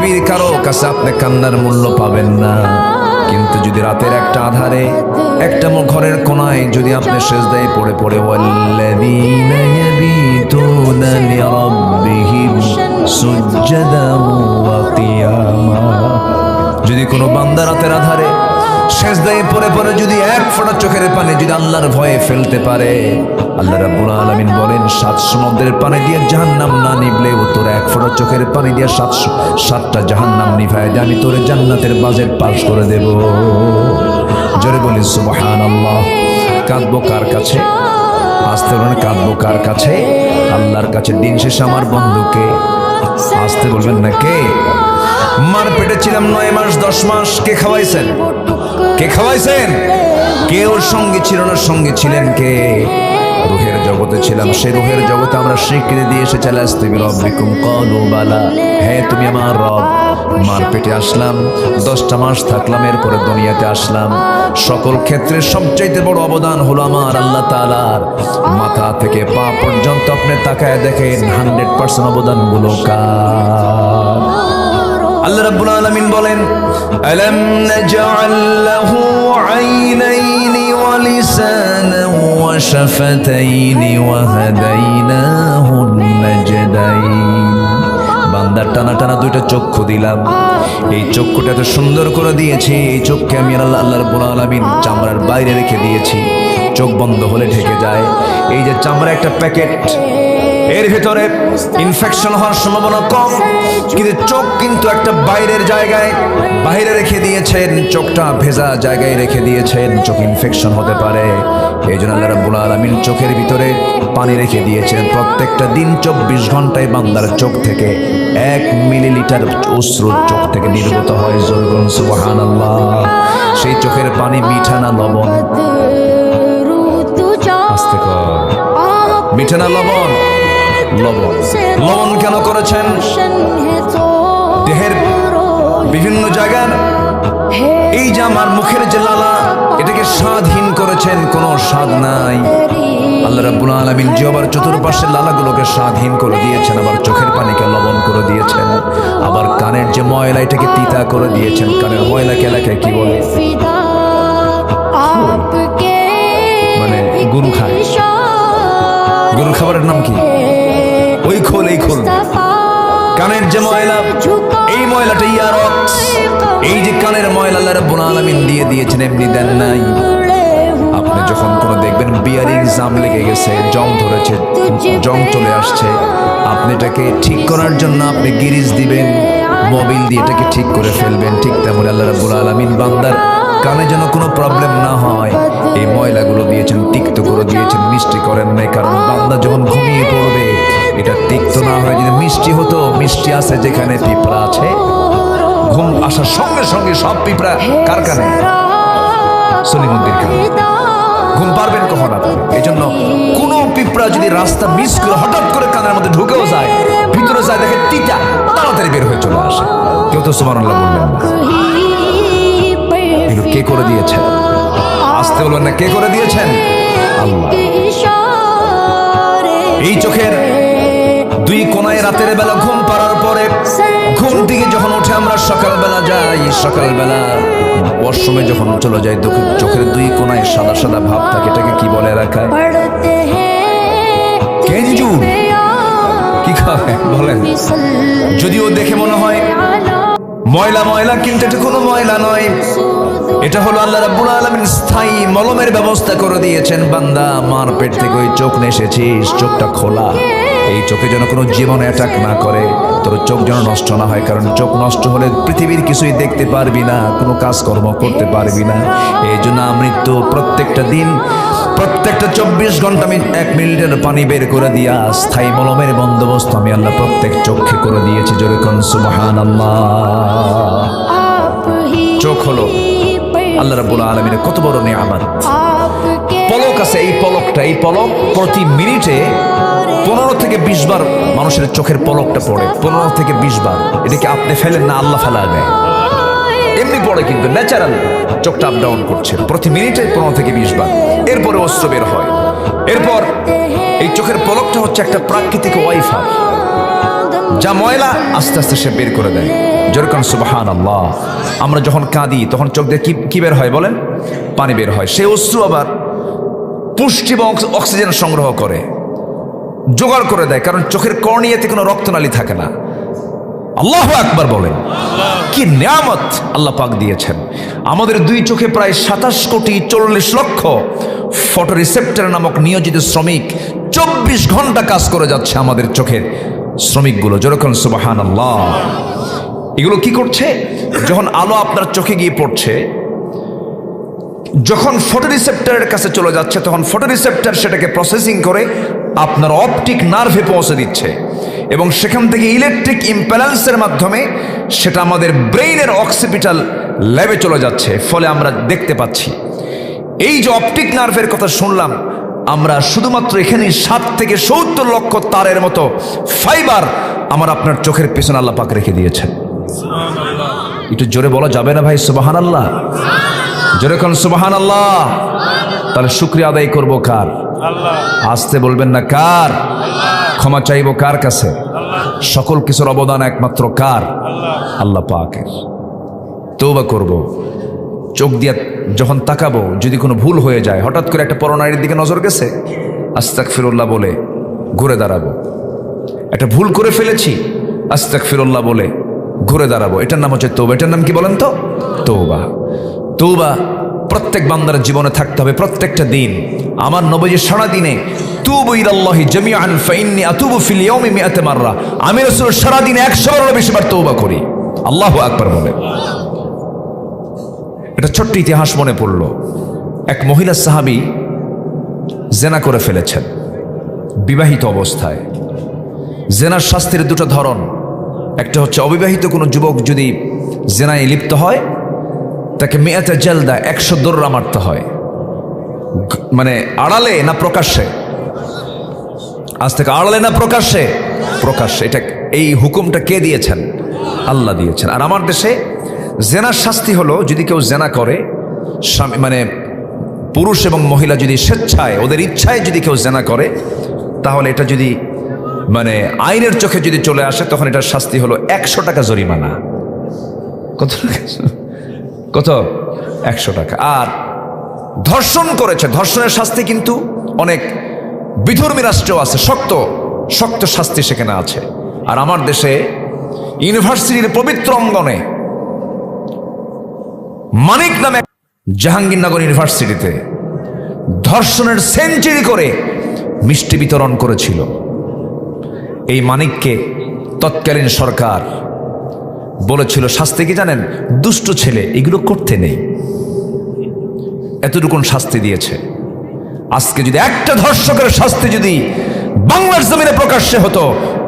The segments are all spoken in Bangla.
পৃথিবীর কারো কাছে আপনি কান্নার মূল্য পাবেন না। কিন্তু যদি রাতের একটা আধারে একটা ঘরের কোনায় যদি আপনি সিজদায় পড়ে পড়ে ওয়াল্লাযীনা ইয়াবিতুনা লিরাব্বিহিম সুজদান ওয়া কিয়ামা, যদি কোনো বান্দা রাতের আধারে সিজদায় পড়ে পড়ে যদি এক ফোঁটা চোখের পানি যদি আল্লাহর ভয়ে ফেলতে পারে, আল্লাহ রাব্বুল আলামিন বলেন 7 সমুদ্রের পানি দিয়ে জাহান্নাম না নিভলেও তোর এক ফোঁটা চোখের পানি দিয়ে 7টা জাহান্নাম নিভায় দিয়ে আমি তোরে জান্নাতের বাজেট পাস করে দেব। জোরে বলি সুবহানাল্লাহ। কাঁদবো কার কাছে? আসতে বলেন কাঁদবো কার কাছে? আল্লাহর কাছে। দিন শেষে আমার বন্ধুকে আসতে বলবেন না। কে? মার পেটে ছিলাম 9 মাস 10 মাস, কে খাওয়াইছেন? কে খাওয়াইছেন? কে ওর সঙ্গে ছিল না? সঙ্গে ছিলেন কে? রুহের জগতে ছিলাম, সেই রুহের জগতে আমরা স্বীকৃতি দিয়ে এসে চলে আসতে রব্বিকুম ক্বালু বালা, হ্যাঁ তুমি আমার রব। মার পেটে আসলাম, 10টা মাস থাকলাম, এরপরে দুনিয়াতে আসলাম। সকল ক্ষেত্রে সবচাইতে বড় অবদান হলো আমার আল্লাহ তাআলার। মাথা থেকে পা পর্যন্ত আপনি তাকায় দেখেন 100% অবদান গুলো কার? আল্লাহ রাব্বুল আলামিন বলেন আলাম নাজআল লাহু আইনাইনি ওয়া লিসানান ওয়া শাফাতাইনি ওয়া হাদাইনাহুন নাজদাইন। বান্দার টানা টানা 2টা চক্ষু দিলাম, এই চক্ষুটা এত সুন্দর করে দিয়েছি, এই চোখকে আমি আল্লাহ রাব্বুল আলামিন চামড়ার বাইরে রেখে দিয়েছি, চোখ বন্ধ হলে ঢেকে যায়। এই যে চামড়া একটা প্যাকেট, এর ভিতরে ইনফেকশন হওয়ার সম্ভাবনা কম, কিন্তু চোখ কিন্তু একটা বাইরের জায়গায় বাইরে রেখে দিয়েছেন, চোখটা ভেজা জায়গায় রেখে দিয়েছেন, চোখ ইনফেকশন হতে পারে। এই জন্য আল্লাহ রাব্বুল আলামিন চোখের ভিতরে পানি রেখে দিয়েছেন। প্রত্যেকটা দিন 24 ঘন্টায় বান্দার চোখ থেকে 1 মিলিলিটার অশ্রু চোখ থেকে নির্গত হয়। জোরে সুবহানাল্লাহ। সেই চোখের পানি মিঠা না লবণ? আস্তে কর। মিঠা না লবণ? লবণ। লবণ কেন করেছেন? দেহের বিভিন্ন জায়গার এই যে আমার মুখের যে লালা, এটাকে স্বাদহীন করেছেন, কোনো স্বাদ নাই। আল্লাহ রাব্বুল আলামিন জিহ্বার চতুর্পাশে লালাগুলোকে স্বাদহীন করে দিয়েছেন, আবার চোখের পানিকে লবণ করে দিয়েছেন, আবার কানের যে ময়লা এটাকে তিতা করে দিয়েছেন। কানের ময়লাকে এলাকায় কি বলে? মানে গরু খায়, গরুর খাবারের নাম কি? ওই খোল, এই খোল। কানের যে ময়লা, এই ময়লাটা ইয়ারক্স। এই যে কানের ময়লা আল্লাহ রাব্বুল আলামিন দিয়ে দিয়েছেন, এমনি দেন নাই। আপনি যখন কোনো দেখবেন বিয়ারিং জাম লেগে গেছে, জং ধরেছে, জং চলে আসছে, আপনি এটাকে ঠিক করার জন্য আপনি গিরিজ দিবেন, মোবিল দিয়ে এটাকে ঠিক করে ফেলবেন। ঠিক তেমন আল্লাহ রাব্বুল আলামিন বান্দার কানে যেন কোনো প্রবলেম না হয়, এই ময়লাগুলো দিয়েছেন, তিক্ত করে দিয়েছেন, মিষ্টি করেন নাই। কারণ বান্দা যখন ঘুমিয়ে পড়বে, এটা তিক্ত না হয় যদি মিষ্টি হতো, মিষ্টি আছে যেখানে পিঁপড়া আছে, ঘুম আসার সঙ্গে সঙ্গে সব পিঁপড়া কার কানে? সলিমুদ্দির কানে। ঘুম পারবেন কখন আপনি? এই জন্য কোনো পিঁপড়া যদি রাস্তা মিস করে হঠাৎ করে কানের মধ্যে ঢুকেও যায়, ভিতরে যায়, দেখে তিতা, তাড়াতাড়ি বের হয়ে চলে আসে। কেউ তো সুবহানাল্লাহ বলবেন না। এগুলো কে করে দিয়েছেন? আসতে বলবেন না, কে করে দিয়েছেন? আল্লাহ। এই চোখের 2 কোনায় রাতের বেলা ঘুম পাড়ার পরে ঘুম থেকে যখন উঠে আমরা সকালবেলা যাই, সকালবেলা ওয়াশরুমে যখন চলে যাই, চোখের 2 কোনায় সাদা সাদা ভাব থাকে, এটাকে কি বলে এলাকায়? কেঞ্জু। কি খাবে বলেন? যদিও দেখে মনে হয় ময়লা ময়লা, কিন্তু এটা কোনো ময়লা নয়, এটা হলো আল্লাহ রাব্বুল আলামিন স্থায়ী মলমের ব্যবস্থা করে দিয়েছেন। বান্দা, মার পেট থেকে ওই চোখ নিয়ে এসেছিস, চোখটা খোলা, এই চোখে যেন কোনো জীবন অ্যাটাক না করে, তোর চোখ যেন নষ্ট না হয়। কারণ চোখ নষ্ট হলে পৃথিবীর কিছুই দেখতে পারবি না, কোনো কাজকর্ম করতে পারবি না। এই জন্য আমৃত্যু প্রত্যেকটা দিন, প্রত্যেকটা 24 ঘন্টা আমি 1 মিনিটের পানি বের করে দিয়া স্থায়ী মলমের বন্দোবস্ত আমি আল্লাহ প্রত্যেক চোখে করে দিয়েছি। জোরে কোন সুবহানাল্লাহ। চোখ হলো আল্লাহ রাব্বুল আলামিনের কত বড় নিয়ামত। পলক আছে, এই পলকটা, এই পলক প্রতি মিনিটে 15 থেকে 20 বার মানুষের চোখের পলকটা পড়ে। 15 থেকে 20 বার। এটাকে আপনি ফেলেন না, আল্লাহ ফেলা দেয়। এমনি পড়ে, কিন্তু ন্যাচারাল চোখটা আপ ডাউন করছে প্রতি মিনিটে 15 থেকে 20 বার। এরপরে অস্ত্র বের হয়। এরপর এই চোখের পলকটা হচ্ছে একটা প্রাকৃতিক ওয়াইফাই, যা ময়লা আস্তে আস্তে সে বের করে দেয়। যেরকম সুবহানাল্লাহ। আমরা যখন কাঁদি তখন চোখ দিয়ে কি বের হয় বলেন? পানি বের হয়। সেই অশ্রু আবার পুষ্টি এবং অক্সিজেন সংগ্রহ করে, জোগাড় করে দেয়, কারণ চোখের কর্নিয়াতে কোনো রক্তনালী থাকে না। আল্লাহু আকবার বলেন। কি নিয়ামত আল্লাহ পাক দিয়েছেন। আমাদের দুই চোখে প্রায় 27,40,00,000 ফটো রিসেপ্টর নামক নিয়োজিত শ্রমিক 24 ঘন্টা কাজ করে যাচ্ছে আমাদের চোখের শ্রমিকগুলো। যেরকম সুবহানাল্লাহ। এগুলো কি করছে? যখন আলো আপনার চোখে গিয়ে পড়ছে, যখন ফটো রিসেপ্টরের কাছে চলে যাচ্ছে, তখন ফটো রিসেপ্টর সেটাকে প্রসেসিং করে আপনার অপটিক নার্ভে পৌঁছে দিচ্ছে, এবং সেখান থেকে ইলেকট্রিক ইম্প্যালেন্সের মাধ্যমে সেটা আমাদের ব্রেইনের অক্সিপিটাল ল্যাবে চলে যাচ্ছে, ফলে আমরা দেখতে পাচ্ছি। এই যে অপটিক নার্ভের কথা শুনলাম, আমরা শুধুমাত্র এখানে 7 থেকে 70 লক্ষ তারের মতো ফাইবার আমার আপনার চোখের পেছনে আল্লাহ পাক রেখে দিয়েছেন। একটু জোরে বলা যাবে না ভাই সুবহানাল্লাহ? জোরে কোন সুবহানাল্লাহ। তাহলে শুকরিয়া আদায় করব কার? আসতে বলবেন না কার? ক্ষমা চাইব কার কাছে? সকল কিছুর অবদান একমাত্র কার? আল্লাহ পাকের। তওবা করব, চোখ দিয়ে যখন তাকাবো যদি কোনো ভুল হয়ে যায়, হঠাৎ করে একটা পরনারীর দিকে নজর গেছে, আস্তাগফিরুল্লাহ বলে ঘুরে দাঁড়াবো। একটা ভুল করে ফেলেছি, আস্তাগফিরুল্লাহ বলে ঘুরে দাঁড়াবো। এটার নাম হচ্ছে তওবা। এটার নাম কি বলেন তো? তওবা। তওবা প্রত্যেক বান্দার জীবনে থাকতে হবে, প্রত্যেকটা দিন। আমার নবীজি সারা দিনে তুবু ইলাল্লাহি জামিআন ফাইন্নী আতুবু ফিল ইয়াউমি 100 মাররা, আমি রাসূল সারা দিনে 100 বারেরও বেশি বার তওবা করি। আল্লাহু আকবার বলে। এটা ছোট্ট ইতিহাস মনে পড়ল। এক মহিলা সাহাবী জেনা করে ফেলেছেন বিবাহিত অবস্থায়। জেনার শাস্তির দুটো ধরন। একটা হচ্ছে অবিবাহিত কোনো যুবক যদি জেনায় লিপ্ত হয়, তাকে 100 জেলদা, 100 দৌড়া মারতে হয়। মানে আড়ালে না প্রকাশ্যে? আজ থেকে আড়ালে না প্রকাশ্যে? প্রকাশ্যে। এটা এই হুকুমটা কে দিয়েছেন? আল্লাহ দিয়েছেন। আর আমার দেশে জেনার শাস্তি হলো, যদি কেউ জেনা করে, মানে পুরুষ এবং মহিলা যদি স্বেচ্ছায়, ওদের ইচ্ছায় যদি কেউ জেনা করে, তাহলে এটা যদি মানে আইনের চোখে যদি চলে আসে, তখন এটার শাস্তি হলো 100 টাকা জরিমানা। কত টাকা? কত? 100 টাকা। আর ধর্ষণ করেছে, ধর্ষণের শাস্তি কিন্তু অনেক বিধর্মী রাষ্ট্রেও আছে, শক্ত শক্ত শাস্তি সেখানে আছে। আর আমার দেশে ইউনিভার্সিটির পবিত্র অঙ্গনে মানিক নামে জাহাঙ্গীরনগর ইউনিভার্সিটিতে ধর্ষণের সেঞ্চুরি করে মিষ্টি বিতরণ করেছিল। এই মানিককে তৎকালীন সরকার বলেছিল শাস্তি কি জানেন? দুষ্ট ছেলে, এগুলো করতে নেই। এতটুকুন শাস্তি দিয়েছে। আজকে যদি একটা ধর্ষকের শাস্তি যদি বাংলার জমিনে প্রকাশ্যে হতো,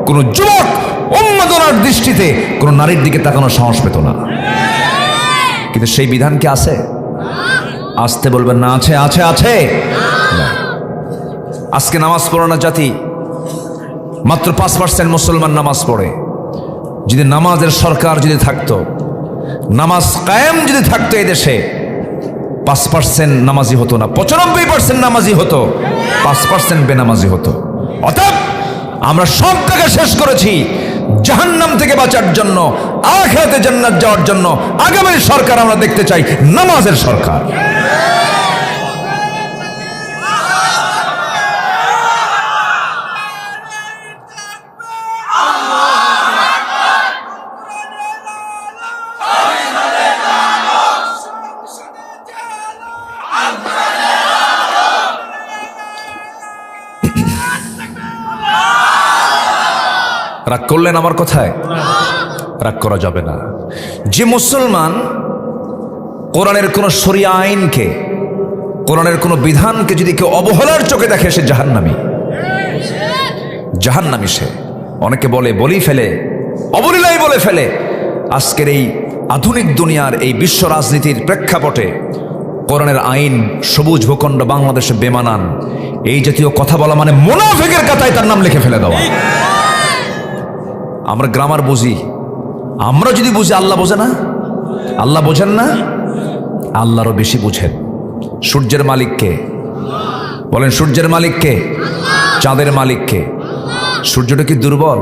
কোন যুবক উন্মাদনার দৃষ্টিতে কোন নারীর দিকে তাকানোর সাহস পেত না। কিন্তু সেই বিধান কি আছে? আসতে বলবেন না। আছে? আছে? আছে? আজকে নামাজ পড়ে না জাতি, মাত্র 5% মুসলমান নামাজ পড়ে। যদি নামাজের সরকার যদি থাকতো, নামাজ কায়েম যদি থাকতো, এই দেশে 5% নামাজি হতো না, 95% নামাজি হতো, 5% বেনামাজি হতো। অতএব আমরা সব টাকা শেষ করেছি জাহান্নাম থেকে বাঁচার জন্য, আখিরাতে জান্নাত যাওয়ার জন্য। আগামী সরকার আমরা দেখতে চাই নামাজের সরকার। রাগ করলেন আমার কথায়? রাগ করা যাবে না। যে মুসলমান কোরআনের কোন শরিয়া আইনকে, কোরআনের কোন বিধানকে যদি কেউ অবহেলার চোখে দেখে, সে জাহান্নামী। জাহান্নামী সে। অনেকে বলে, বলেই ফেলে, অবলীলাই বলে ফেলে। আজকের এই আধুনিক দুনিয়ার এই বিশ্ব রাজনীতির প্রেক্ষাপটে কোরআনের আইন সবুজ ভূখণ্ড বাংলাদেশে বেমানান, এই জাতীয় কথা বলা মানে মুনাফিকের কাতায় তার নাম লিখে ফেলে দেওয়া। আমরা গ্রামার বুঝি। আমরা যদি বুঝি, আল্লাহ বোঝে না? আল্লাহ বোঝেন না? আল্লাহরও বেশি বুঝেন। সূর্যের মালিককে বলেন, সূর্যের মালিককে, চাঁদের মালিককে। সূর্যটা কি দুর্বল?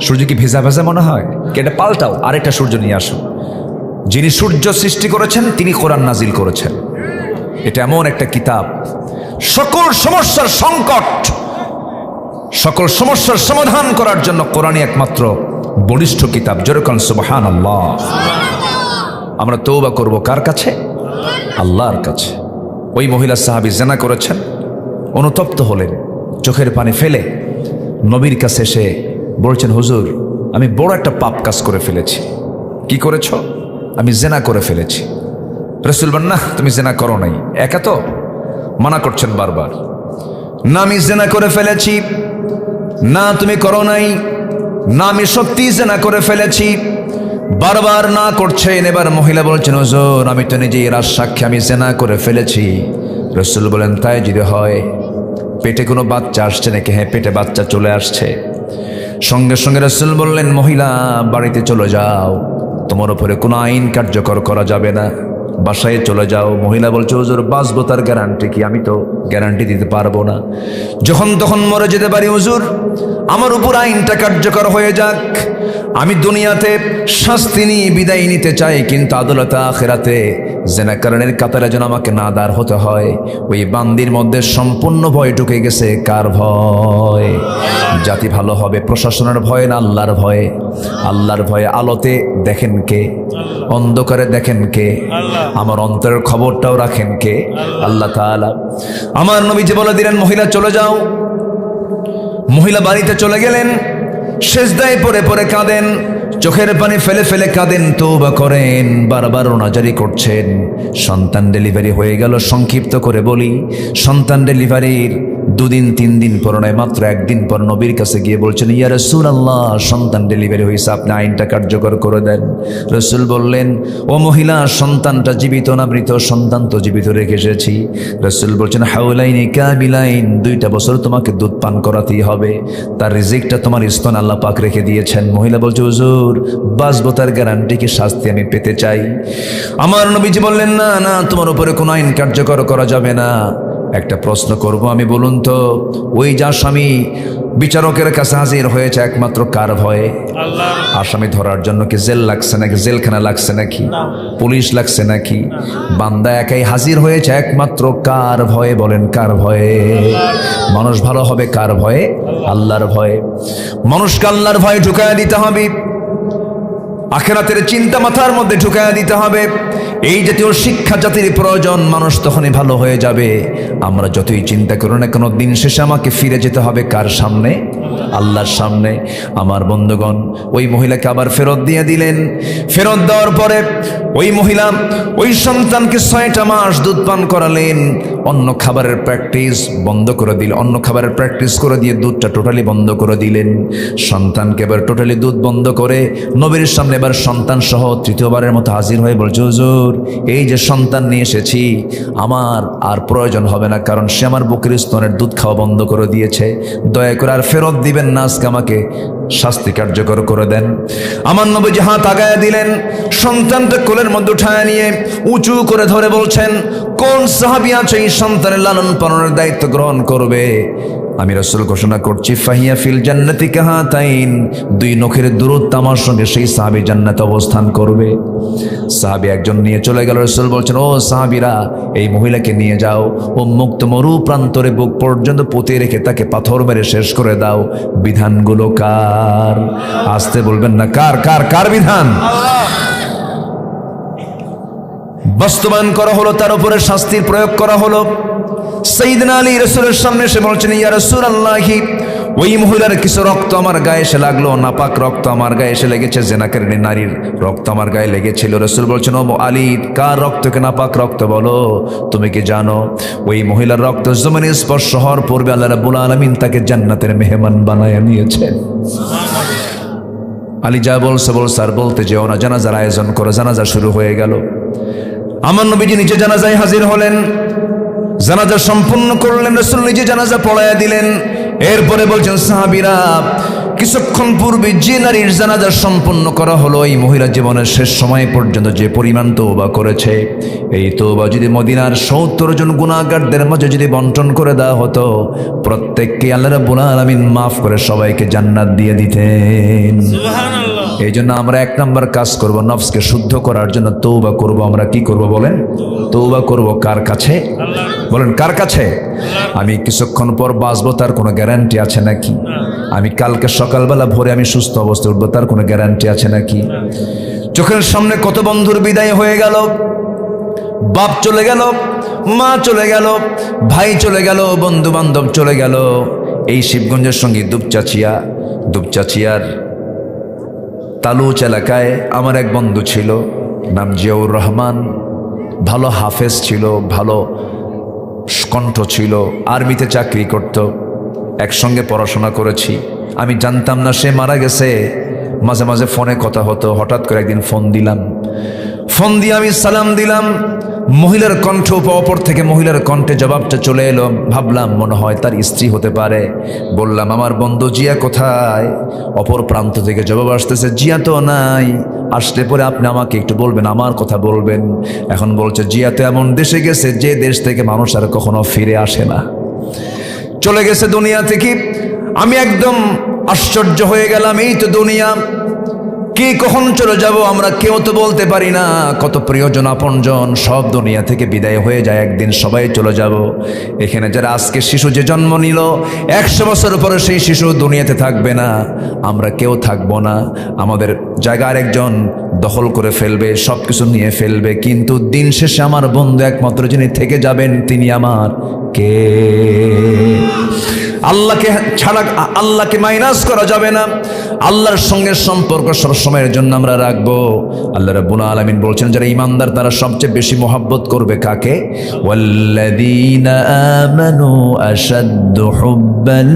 সূর্য কি ভেজা ভেজা মনে হয়? এটা পাল্টাও, আরেকটা সূর্য নিয়ে আসো। যিনি সূর্য সৃষ্টি করেছেন তিনি কোরআন নাজিল করেছেন। এটা এমন একটা কিতাব, সকল সমস্যার সংকট, সকল সমস্যার সমাধান করার জন্য কোরআনই একমাত্র বলিষ্ঠ কিতাব। যেরকম সুবহানাল্লাহ। আমরা তওবা করব কার কাছে? আল্লাহর কাছে। ওই মহিলা সাহাবী জিনা করেছেন, অনুতপ্ত হলেন, চোখের পানি ফেলে নবীর কাছে এসে বলছেন, হুজুর আমি বড় একটা পাপ কাজ করে ফেলেছি। কি করেছ? আমি জিনা করে ফেলেছি। রাসূল বলেন, না তুমি জিনা করো নাই। একা তো মানা করছেন বারবার, না আমি জিনা করে ফেলেছি, না তুমি করো নাই, না আমি সত্যি জিনা করে ফেলেছি। বারবার না করছেন। এবার মহিলা বলছেন, হুজুর আমি তো নিজেই রাজ সাক্ষী, আমি জিনা করে ফেলেছি। রাসূল বলেন, তাই যদি হয় পেটে কোনো বাচ্চা আসছে নাকি? হ্যাঁ, পেটে বাচ্চা চলে আসছে। সঙ্গে সঙ্গে রাসূল বললেন, মহিলা বাড়িতে চলে যাও, তোমার উপরে কোনো আইন কার্যকর করা যাবে না, বাসায় চলে যাও। মহিলা বলছে, হুজুর বাঁচবো তার গ্যারান্টি কি? আমি তো গ্যারান্টি দিতে পারবো না, যখন তখন মরে যেতে পারি। হুজুর আমার উপর আইনটা কার্যকর হয়ে যাক, আমি দুনিয়াতে শাস্তি নিয়ে বিদায় নিতে চাই, কিন্তু আদালতে আখিরাতে জিনাকারীর কাতারে যেন আমাকে না দাঁড় হতে হয়। ওই বান্দির মধ্যে সম্পূর্ণ ভয় ঢুকে গেছে। কার ভয়? জাতি ভালো হবে প্রশাসনের ভয় না আল্লাহর ভয়ে? আল্লাহর ভয়ে। আলোতে দেখেন কে? অন্ধকারে দেখেন কে? আমার অন্তরের খবরটাও রাখেন কে? আল্লাহ তাআলা। আমার নবীজি বলে দিলেন, মহিলা চলে যাও। মহিলা বাড়িতে চলে গেলেন, সেজদায় পড়ে পড়ে কাঁদেন, চোখের পানি ফেলে ফেলে কাঁদেন, তওবা করেন, বারবার রোনাজারি করছেন। সন্তান ডেলিভারি হয়ে গেল। সংক্ষিপ্ত করে বলি, সন্তান ডেলিভারির 2 দিন 3 দিন পর নয়, মাত্র 1 দিন পর নবীর কাছে গিয়ে বলছেন, ইয়া রাসূলুল্লাহ সন্তান ডেলিভারি হয়েছে, আপনি আইনটা কার্যকর করে দেন। রাসূল বললেন, ও মহিলা সন্তানটা জীবিত না মৃত? সন্তান তো জীবিত রেখে এসেছি। রাসূল বলছেন, হাওলাইনি কামিলাইন, 2টা বছর তোমাকে দুধ পান করাতেই হবে, তার রিজিকটা তোমার স্তন আল্লাহ পাক রেখে দিয়েছেন। মহিলা বলছে, হুজুর বাঁচবো তার গ্যারান্টি কি? শাস্তি আমি পেতে চাই। আমার নবীজি বললেন, না না, তোমার উপরে কোনো আইন কার্যকর করা যাবে না। একটা প্রশ্ন করব আমি, বলুন তো, ওই যে আসামি বিচারকের কাছে হাজির হয়েছে একমাত্র কার ভয়ে? আসামি ধরার জন্য কি জেল লাগছে নাকি? জেলখানা লাগছে নাকি? পুলিশ লাগছে নাকি? বান্দা একাই হাজির হয়েছে একমাত্র কার ভয়ে? বলেন কার ভয়ে? মানুষ ভালো হবে কার ভয়ে? আল্লাহর ভয়ে। মানুষকে আল্লাহর ভয়ে ঢুকায় দিতে হবে, আখিরাতের চিন্তা মাথার মধ্যে ঢুকায় দিতে হবে। এই জাতীয় শিক্ষা জাতির প্রয়োজন, মানুষ তখনই ভালো হয়ে যাবে। আমরা যতই চিন্তা করো না কেন, দিন শেষে আমাকে ফিরে যেতে হবে কার সামনে? আল্লাহর সামনে। আমার বন্ধুগণ, ওই মহিলাকে আবার ফেরত দিয়ে দিলেন। ফেরত দেওয়ার পরে ওই মহিলা ওই সন্তানকে 6টা মাস দুধ পান করালেন। অন্য খাবারের প্র্যাকটিস বন্ধ করে দিলেন, অন্য খাবারের প্র্যাকটিস করে দিয়ে দুধটা টোটালি বন্ধ করে দিলেন। সন্তানকে এবার টোটালি দুধ বন্ধ করে নবীর সামনে এবার সন্তান সহ 3য়বারের মতো হাজির হয়ে বলছে, হুজুর এই যে সন্তান নিয়ে এসেছি, আমার আর প্রয়োজন হবে না, কারণ সে আমার বুকের স্তনের দুধ খাওয়া বন্ধ করে দিয়েছে। দয়া করে আর ফেরত দিবেন না, আজকে আমাকে শাস্তি কার্যকর করে দেন। আমার নবীজি হাত আগায়া দিলেন, সন্তানটা কোলের মধ্যে উঠায় নিয়ে উঁচু করে ধরে বলছেন, কোন সাহাবী আছে এই সন্তানের লালন পালনের দায়িত্ব গ্রহণ করবে? আমি রাসূল ঘোষণা করছি, ফাহিয়া ফিল জান্নাতি কাহাতাইন, 2 নখের দূরত্ব আমার সঙ্গে সেই সাহাবী জান্নাতে অবস্থান করবে। সাহাবী একজন নিয়ে চলে গেল। রাসূল বলছেন, ও সাহাবীরা এই মহিলাকে নিয়ে যাও, ও মুক্ত মরু প্রান্তরে বুক পর্যন্ত পুঁতে রেখে তাকে পাথর মেরে শেষ করে দাও। বিধানগুলো কার? আসতে বলবেন না, কার কার কার বিধান? বাস্তবায়ন করা হলো, তার উপরে শাস্তির প্রয়োগ করা হলো। সাইয়েদনা আলী রাসূলের সামনে এসে বলছেন, ইয়া রাসূলুল্লাহ ওই মহিলার কিছু রক্ত আমার গায়ে এসে লাগলো, নাপাক রক্ত আমার গায়ে এসে লেগেছে, জিনাকারিনী নারীর রক্ত আমার গায়ে লেগেছিল। রাসূল বলছেন, ও আলী কার রক্তকে নাপাক রক্ত বলো? তুমি কি জানো ওই মহিলার রক্ত জমিনে স্পর্শ হওয়ার পূর্বে আল্লাহ রাব্বুল আলামিন তাকে জান্নাতের মেহমান বানায় নিয়েছেন। আলী যা বলছে আর বলতে যেও না, জানাজার আয়োজন করো। জানাজা শুরু হয়ে গেল। আমার নবীজি নিজে জানাজায় হাজির হলেন, জানাজা সম্পূর্ণ করলেন। রাসূল নিজে জানাজা পড়ায়া দিলেন। এরপরে বলছেন, সাহাবীরা কিছুক্ষণ পূর্বে যে নারীর জানাজা সম্পূর্ণ করা হলো, এই মহিলা জীবনের শেষ সময় পর্যন্ত যে পরিমাণ তওবা করেছে, এই তওবা যদি মদিনার 70 জন গুনাহগারদের মাঝে যদি বন্টন করে দেওয়া হতো, প্রত্যেককে আল্লাহ রাব্বুল আলামিন মাফ করে সবাইকে জান্নাত দিয়ে দিতেন। সুবহানাল্লাহ। এই জন্য আমরা এক নাম্বার কাজ করব, নফসকে শুদ্ধ করার জন্য তৌবা করব। আমরা কি করব বলেন? তৌবা করব। কার কাছে বলেন? কার কাছে? আমি কিছুক্ষণ পর বাঁচবো তার কোনো গ্যারান্টি আছে নাকি? আমি কালকে সকালবেলা ভোরে আমি সুস্থ অবস্থায় উঠবো তার কোনো গ্যারান্টি আছে নাকি? চোখের সামনে কত বন্ধুর বিদায় হয়ে গেল, বাপ চলে গেল, মা চলে গেল, ভাই চলে গেল, বন্ধু বান্ধব চলে গেল। এই শিবগঞ্জের সঙ্গে দুপচাচিয়ার তালুচ এলাকায় আমার এক বন্ধু ছিল, নাম জিয়াউর রহমান। ভালো হাফেজ ছিল, ভালো কণ্ঠ ছিল, আর্মিতে চাকরি করত, একসঙ্গে পড়াশোনা করেছি। আমি জানতাম না সে মারা গেছে। মাঝে মাঝে ফোনে কথা হতো। হঠাৎ করে একদিন ফোন দিয়ে আমি সালাম দিলাম। মহিলার কণ্ঠ, অপর থেকে মহিলার কণ্ঠে জবাবটা চলে এলো। ভাবলাম মনে হয় তার স্ত্রী হতে পারে। বললাম, আমার বন্ধু জিয়া কোথায়? অপর প্রান্ত থেকে জবাব আসতেছে, জিয়া তো নাই। আসলে পরে আপনি আমাকে একটু বলবেন, আমার কথা বলবেন। এখন বলছে, জিয়া তো এমন দেশে গেছে যে দেশ থেকে মানুষ আর কখনো ফিরে আসে না, চলে গেছে দুনিয়া থেকে। আমি একদম আশ্চর্য হয়ে গেলাম। এই তো দুনিয়া, কে কখন চলে যাব আমরা কেউ তো বলতে পারি না। কত প্রিয়জন আপনজন সব দুনিয়া থেকে বিদায় হয়ে যায়, একদিন সবাই চলে যাব। এখানে যারা আজকে শিশু যে জন্ম নিল, 100 বছর পরে সেই শিশু দুনিয়াতে থাকবে না, আমরা কেউ থাকবো না। আমাদের জায়গা আরেকজন দখল করে ফেলবে, সব কিছু নিয়ে ফেলবে। কিন্তু দিন শেষে আমার বন্ধু একমাত্র যিনি থেকে যাবেন তিনি আমার কে? আল্লাহকে ছাড়া, আল্লাহকে মাইনাস করা যাবে না। আল্লাহর সঙ্গে সম্পর্ক সবসময়ের জন্য আমরা রাখবো। আল্লাহ রাব্বুল আলামিন বলছেন, যারা ইমানদার তারা সবচেয়ে বেশি মহব্বত করবে কাকে? ওয়াল্লাযীনা আমানু আশাদ্দু হুব্বান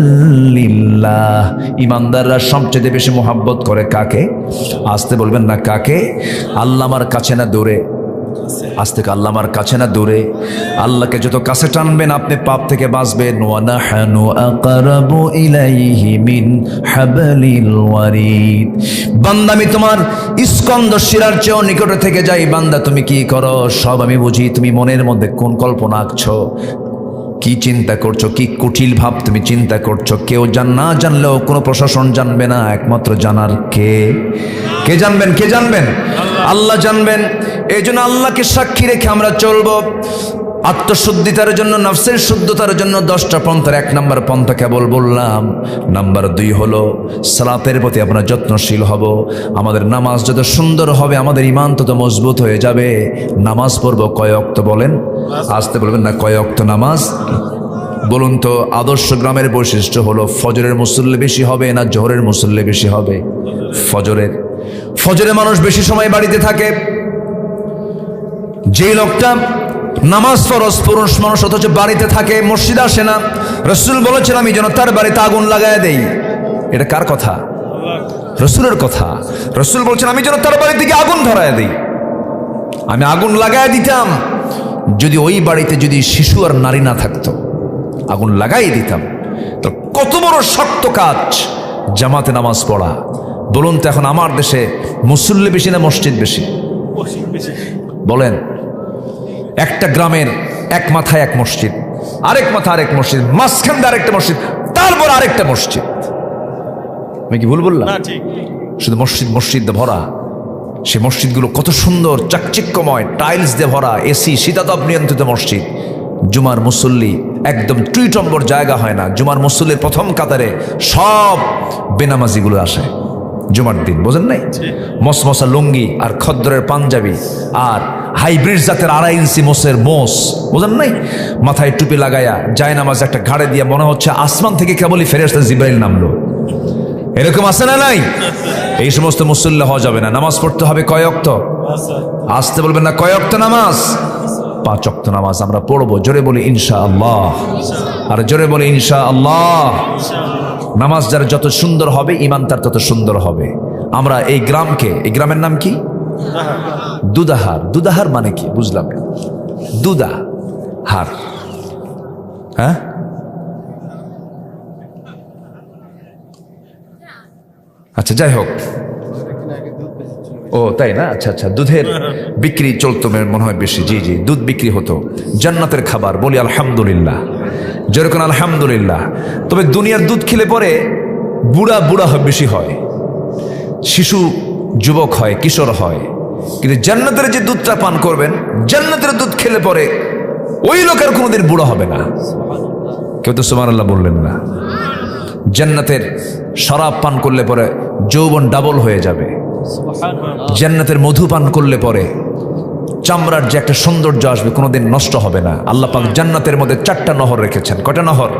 লিল্লাহ। ইমানদাররা সবচেয়ে বেশি মহব্বত করে কাকে? আসতে বলবেন না, কাকে? আল্লাহ আমার কাছে না দূরে? আজ থেকে আল্লাহ আমার কাছে না দূরে? আল্লাহকে যত কাছে টানবেন আপনি পাপ থেকে বাঁচবেন। ওয়া নাহনু আকরাবু ইলাইহি মিন হাবলিল ওয়ারিদ। বান্দা আমি তোমার স্কন্দ শিরার চেয়েও নিকটে থেকে যাই। বান্দা তুমি কি করো সব আমি বুঝি। তুমি মনের মধ্যে কোন কল্পনা আঁকছো, কি চিন্তা করছো, কি কুটিল ভাব তুমি চিন্তা করছো, কেউ না জানলেও কোনো প্রশাসন জানবে না। একমাত্র জানার কে জানবেন? কে জানবেন? আল্লাহ জানবেন। এই জন্য আল্লাহকে সাক্ষী রেখে আমরা চলবো। আত্মশুদ্ধিতার জন্য, নফসের শুদ্ধতার জন্য 10টা পন্থার 1 নম্বর পন্থা কেবল বললাম। নাম্বার 2 হলো সালাতের প্রতি আমরা যত্নশীল হব। আমাদের নামাজ যত সুন্দর হবে আমাদের ঈমান তত মজবুত হয়ে যাবে। নামাজ পড়বো কয় ওয়াক্ত বলেন? আসতে বলবেন না, কয় ওয়াক্ত নামাজ বলুন তো? আদর্শ গ্রামের বৈশিষ্ট্য হলো ফজরের মুসল্লি বেশি হবে না জোহরের মুসল্লি বেশি হবে? ফজরে মানুষ বেশি সময় বাড়িতে থাকে। যে লোকটা নামাজ ফরজ পুরুষ মানুষ অথচ বাড়িতে থাকে, মসজিদে আসে না, রাসূল বলেছেন আমি যেন তার বাড়িতে আগুন লাগায় দেই। এটা কার কথা? রাসূলের কথা। রাসূল বলছেন আমি যেন তার বাড়ি থেকে আগুন ধরায় দেই। আমি আগুন লাগায় দিতাম যদি ওই বাড়িতে যদি শিশু আর নারী না থাকতো, আগুন লাগাই দিতাম। তো কত বড় শক্ত কাজ জামাতে নামাজ পড়া। বলুন তো এখন আমার দেশে মুসল্লি বেশি না মসজিদ বেশি? বলেন। একটা গ্রামের এক মাথায় এক মসজিদ, আরেক মাথায় আরেক মসজিদ, মাঝখান দিয়ে আরেকটা মসজিদ, তারপর আরেকটা মসজিদ। আমি কি ভুল বললাম? শুধু মসজিদ ভরা। সে মসজিদগুলো কত সুন্দর, চাকচিক্যময়, টাইলস দিয়ে ভরা, এসি, শীতাতপ নিয়ন্ত্রিত মসজিদ। জুমার মুসল্লি একদম টুইটম্বর জায়গা হয় না। জুমার মুসল্লির প্রথম কাতারে সব বেনামাজিগুলো আসে জুমার দিন, বোঝেন নাই? মসমসা লুঙ্গি আর খদ্দরের পাঞ্জাবি আর হাইব্রিড জাতের 2.5 ইঞ্চি মোষের মোষ, বোঝেন নাই? মাথায় টুপি লাগায়া যায় নামাজ একটা ঘাড়ে দিয়ে মনে হচ্ছে আসমান থেকে কেবলই ফেরেশতা জিবরাইল নামলো। এরকম আছে না নাই? এই সমস্ত মুসল্লি হওয়া যাবে না। নামাজ পড়তে হবে কয় ওয়াক্ত? আসতে বলবেন না, কয় ওয়াক্ত নামাজ? 5 ওয়াক্ত নামাজ আমরা পড়বো। জোরে বলি ইনশাআল্লাহ। আর জোরে বলি ইনশাআল্লাহ। নামাজ যার যত সুন্দর হবে ঈমান তার তত সুন্দর হবে। আমরা এই গ্রামের নাম কি? দুদাহার। দুদাহার মানে কি বুঝলাম? দুদাহার, হ্যাঁ? আচ্ছা যাই হোক। ও তাই না? আচ্ছা আচ্ছা, দুধের বিক্রি চলতো মনে হয় বেশি। জি জি, দুধ বিক্রি হতো। জান্নাতের খাবার, বলি আলহামদুলিল্লাহ। যেরকম আলহামদুলিল্লাহ। তবে দুনিয়ার দুধ খেলে পরে বুড়া বেশি হয়, শিশু যুবক হয়, কিশোর হয়। কিন্তু জান্নাতের যে দুধটা পান করবেন, জান্নাতের দুধ খেলে পরে ওই লোকের কোনোদিন বুড়ো হবে না। কেউ তো সুবহানাল্লাহ বললেন না। জান্নাতের শরাব পান করলে পরে যৌবন ডাবল হয়ে যাবে। জান্নাতের মধু পান করলে পরে চামড়ার যে একটা সৌন্দর্য আসবে, কোনোদিন নষ্ট হবে না। আল্লাহ পাক জান্নাতের মধ্যে 4টা নহর রেখেছেন। কয়টা নহর?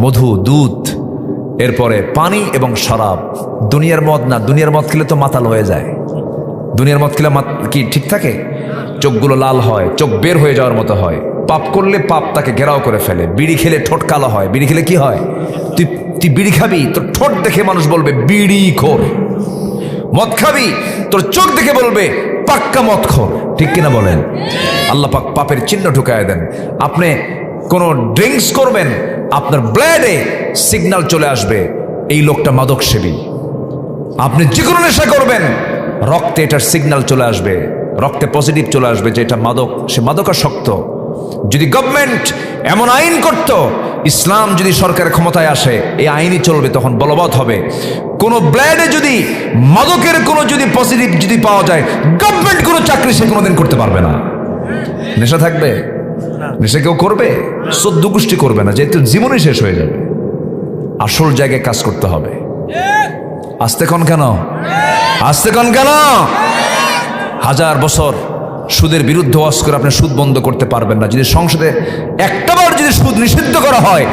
মধু, দুধ, এরপরে পানি এবং শরাব। দুনিয়ার মদ না, দুনিয়ার মদ খেলে তো মাতাল হয়ে যায়। দুনিয়ার মদ খেলে কি ঠিক থাকে? চোখগুলো লাল হয়, চোখ বের হয়ে যাওয়ার মতো হয়। পাপ করলে পাপ তাকে ঘেরাও করে ফেলে। বিড়ি খেলে ঠোঁট কালো হয়। বিড়ি খেলে কি হয়? তুই বিড়ি খাবি, তোর ঠোঁট দেখে মানুষ বলবে বিড়ি খোর। মদ খাবি, তোর চোখ দেখে বলবে পাক্কা মদ খোর। ঠিক কিনা বলেন? আল্লাহ পাক পাপের চিহ্ন ঢুকায় দেন। আপনি কোন ড্রিঙ্কস করবেন, আপনার ব্লাডে সিগন্যাল চলে আসবে এই লোকটা মাদক সেবী। আপনি যে কোনো নেশা করবেন, রক্তে এটার সিগন্যাল চলে আসবে, রক্তে পজিটিভ চলে আসবে যে এটা মাদক, সে মাদকাসক্ত। যদি গভর্নমেন্ট এমন আইন করত, ইসলাম যদি সরকারের ক্ষমতায় আসে, এই আইনই চলবে, তখন বলবৎ হবে। কোন ব্লাডে যদি মাদকের কোনো যদি পজিটিভ যদি পাওয়া যায়, গভর্নমেন্ট কোনো চাকরি সে কোনোদিন করতে পারবে না। নেশা থাকবে? নেশা কেউ করবে? 14 গোষ্ঠী করবে না, যেহেতু জীবনই শেষ হয়ে যাবে। আসল জায়গায় কাজ করতে হবে। আসতে কোন কেন? আসতে কোন কেন? 1000 বছর সুদের বিরুদ্ধে ওয়াজ করে আপনি সুদ বন্ধ করতে পারবেন না। যদি সংসদে একটাবার যদি সুদ নিষিদ্ধ করা হয়,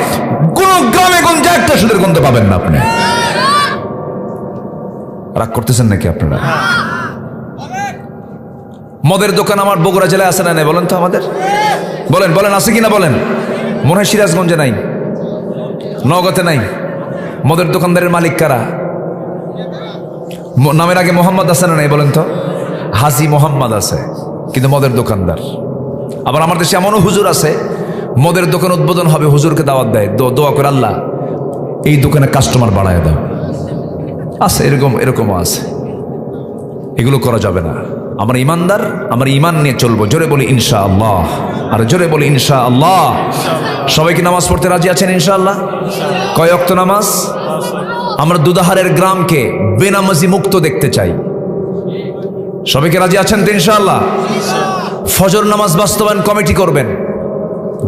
কোন গ্রামে গঞ্জে একটা সুদের গন্ধ পাবেন না আপনি। রাগ করতেছেন নাকি আপনারা? মদের দোকান আমার বগুড়া জেলায় আছে না নাই বলেন তো আমাদের? বলেন বলেন, আছে কিনা বলেন? মনে হয় সিরাজগঞ্জে নাই, নওগাঁতে নাই। মদের দোকানদারের মালিক কারা? নামের আগে মোহাম্মদ আছে না নাই বলেন তো? হাজি মোহাম্মদ আছে, কিন্তু মদের দোকানদার। আবার আমার দেশে এমনও হুজুর আছে, মদের দোকান উদ্বোধন হবে, হুজুরকে দাওয়াত দেয়, দোয়া করে আল্লাহ এই দোকানে কাস্টমার বাড়ায় দাও। আছে, এরকমও আছে। এগুলো করা যাবে না। আমরা ইমানদার, আমরা ইমান নিয়ে চলবো। জোরে বলি ইনশাআল্লাহ, আর জোরে বলি ইনশাআল্লাহ। সবাই কি নামাজ পড়তে রাজি আছেন ইনশাআল্লাহ? কয় ওয়াক্ত নামাজ? আমরা দুধারের গ্রামকে বেনামাজি মুক্ত দেখতে চাই। সবাইকে রাজি আছেন তো ইনশাআল্লাহ? ফজর নামাজ বাস্তবায়ন কমিটি করবেন।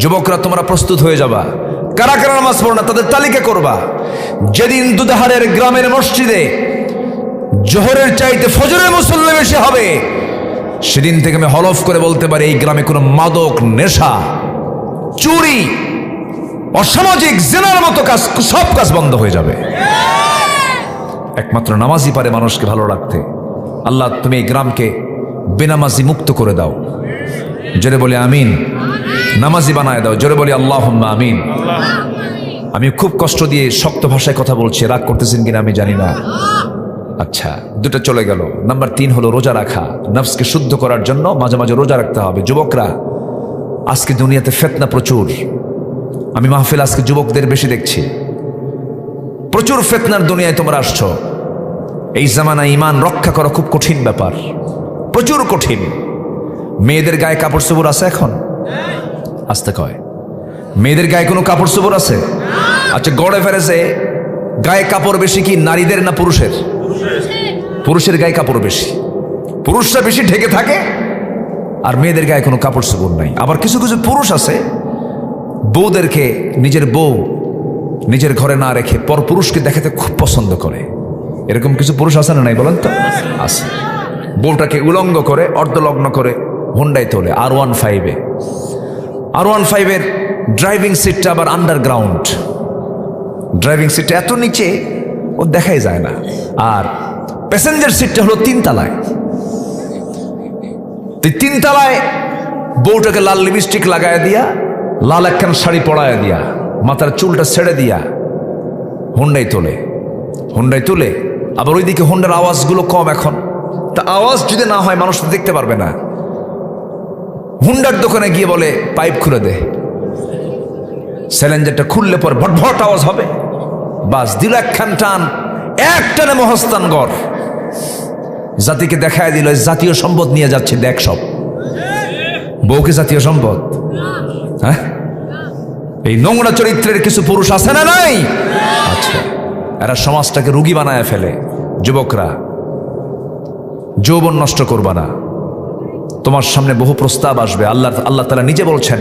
যুবকরা তোমরা প্রস্তুত হয়ে যাবা। কারা কারা নামাজ পড়ো না তাদের তালিকা করবা। যেদিন দুধারের গ্রামের মসজিদে জোহরের চাইতে ফজরের মুসল্লি বেশি হবে, সেদিন থেকে আমি হলফ করে বলতে পারি এই গ্রামে কোনো মাদক, নেশা, চুরি, অসামাজিক জেনার মতো কাজ, সব কাজ বন্ধ হয়ে যাবে। একমাত্র নামাজই পারে মানুষকে ভালো রাখতে। আল্লাহ তুমি এই গ্রামকে বেনামাজি মুক্ত করে দাও। জোরে বলি আমিন। নামাজি বানায় দাও। জোরে বলি আল্লাহুম্মা আমিন। আমি খুব কষ্ট দিয়ে শক্ত ভাষায় কথা বলছি, রাগ করতেছেন কিনা আমি জানি না। আচ্ছা, দুটো চলে গেল। নাম্বার 3 হলো রোজা রাখা। নফসকে শুদ্ধ করার জন্য মাঝে মাঝে রোজা রাখতে হবে। যুবকরা, আজকে দুনিয়াতে ফিতনা প্রচুর। আমি মাহফিল আজকে যুবকদের বেশি দেখছি। প্রচুর ফিতনার দুনিয়ায় তোমরা আসছো। এই জামানায় ঈমান রক্ষা করা খুব কঠিন ব্যাপার, প্রচুর কঠিন। মেয়েদের গায়ে কাপড় চোপড় আছে এখন? আসতে কয়, মেয়েদের গায়ে কোনো কাপড় চোপড় আছে? আচ্ছা, গড়ে ফেরেছে গায়ে কাপড় বেশি কি নারীদের না পুরুষের? পুরুষের গায়ে কাপড় বেশি। পুরুষরা বেশি ঢেকে থাকে, আর মেয়েদের গায়ে কোনো কাপড় চোপড় নাই। আবার কিছু কিছু পুরুষ আছে বউদেরকে, নিজের বউ নিজের ঘরে না রেখে পর পুরুষকে দেখাতে খুব পছন্দ করে। এরকম কিছু পুরুষ আছে না নাই বলেন তো? আছে। বউটাকে উলঙ্গ করে, অর্ধলগ্ন করে হুন্ডায় তোলে R15-এ। R15-এর ড্রাইভিং সিটটা আবার আন্ডারগ্রাউন্ড। ড্রাইভিং সিটটা এত নিচে ও দেখাই যায় না। আর প্যাসেঞ্জার সিটটা হলো 3 তলায়। 3 তলায় বউটাকে লাল লিপস্টিক লাগায় দিয়া, লাল একখান শাড়ি পরায় দিয়া, মাথার চুলটা ছেড়ে দিয়া হুন্ডায় তুলে। আবার ওইদিকে হুন্ডার আওয়াজগুলো কম এখন, তা আওয়াজ যদি না হয় মানুষ তো দেখতে পারবে না। হুন্ডার দোকানে গিয়ে বলে পাইপ খুলে দে। স্যালেঞ্জারটা খুললে পর ভটভট আওয়াজ হবে, বাস দিল একখান টান, এক টানে মহস্তান গড়। জাতিকে দেখায় দিল জাতীয় সম্পদ নিয়ে যাচ্ছে, দেখ সব। বউকে জাতীয় সম্পদ? হ্যাঁ, এই নোংরা চরিত্রের কিছু পুরুষ আছে না নাই? আচ্ছা, এরা সমাজটাকে রুগী বানায় ফেলে। যুবকরা, যৌবন নষ্ট করবা না। তোমার সামনে বহু প্রস্তাব আসবে। আল্লাহ তাআলা নিজে বলছেন,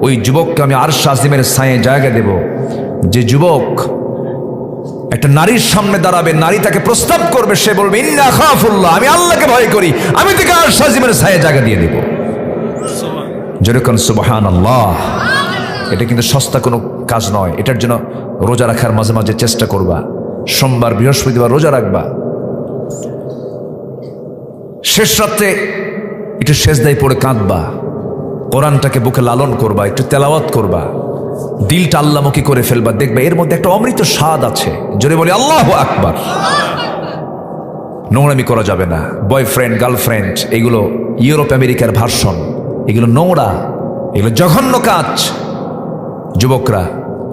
ওই যুবককে আমি আরশ আজিমের ছায়ে জায়গা দেব। যে যুবক একটা নারীর সামনে দাঁড়াবে, নারী তাকে প্রস্তাব করবে, সে বলবে ইন্না আখাফুল্লাহ, আমি আল্লাহকে ভয় করি, আমি তাকে আরশ আজিমের ছায়ে জায়গা দিয়ে দেব। যেরকম সুবহানাল্লাহ। এটা কিন্তু সস্তা কোনো কাজ নয়। এটার জন্য রোজা রাখার মাঝে মাঝে চেষ্টা করবা। সোমবার বৃহস্পতিবার রোজা রাখবা। শেষ রাত্রে একটু সেজদায় পড়ে কাঁদবা, কোরআনটাকে বুকে লালন করবা, একটু তেলাওয়াত করবা, দিলটা আল্লাহমুখী করে ফেলবা। দেখবা এর মধ্যে একটা অমৃত স্বাদ আছে। জোরে বলি আল্লাহু আকবার। নোংরামি করা যাবে না। বয়ফ্রেন্ড গার্লফ্রেন্ড এগুলো ইউরোপ আমেরিকার ভার্সন, এগুলো নোংরা, এগুলো জঘন্য কাজ। যুবকরা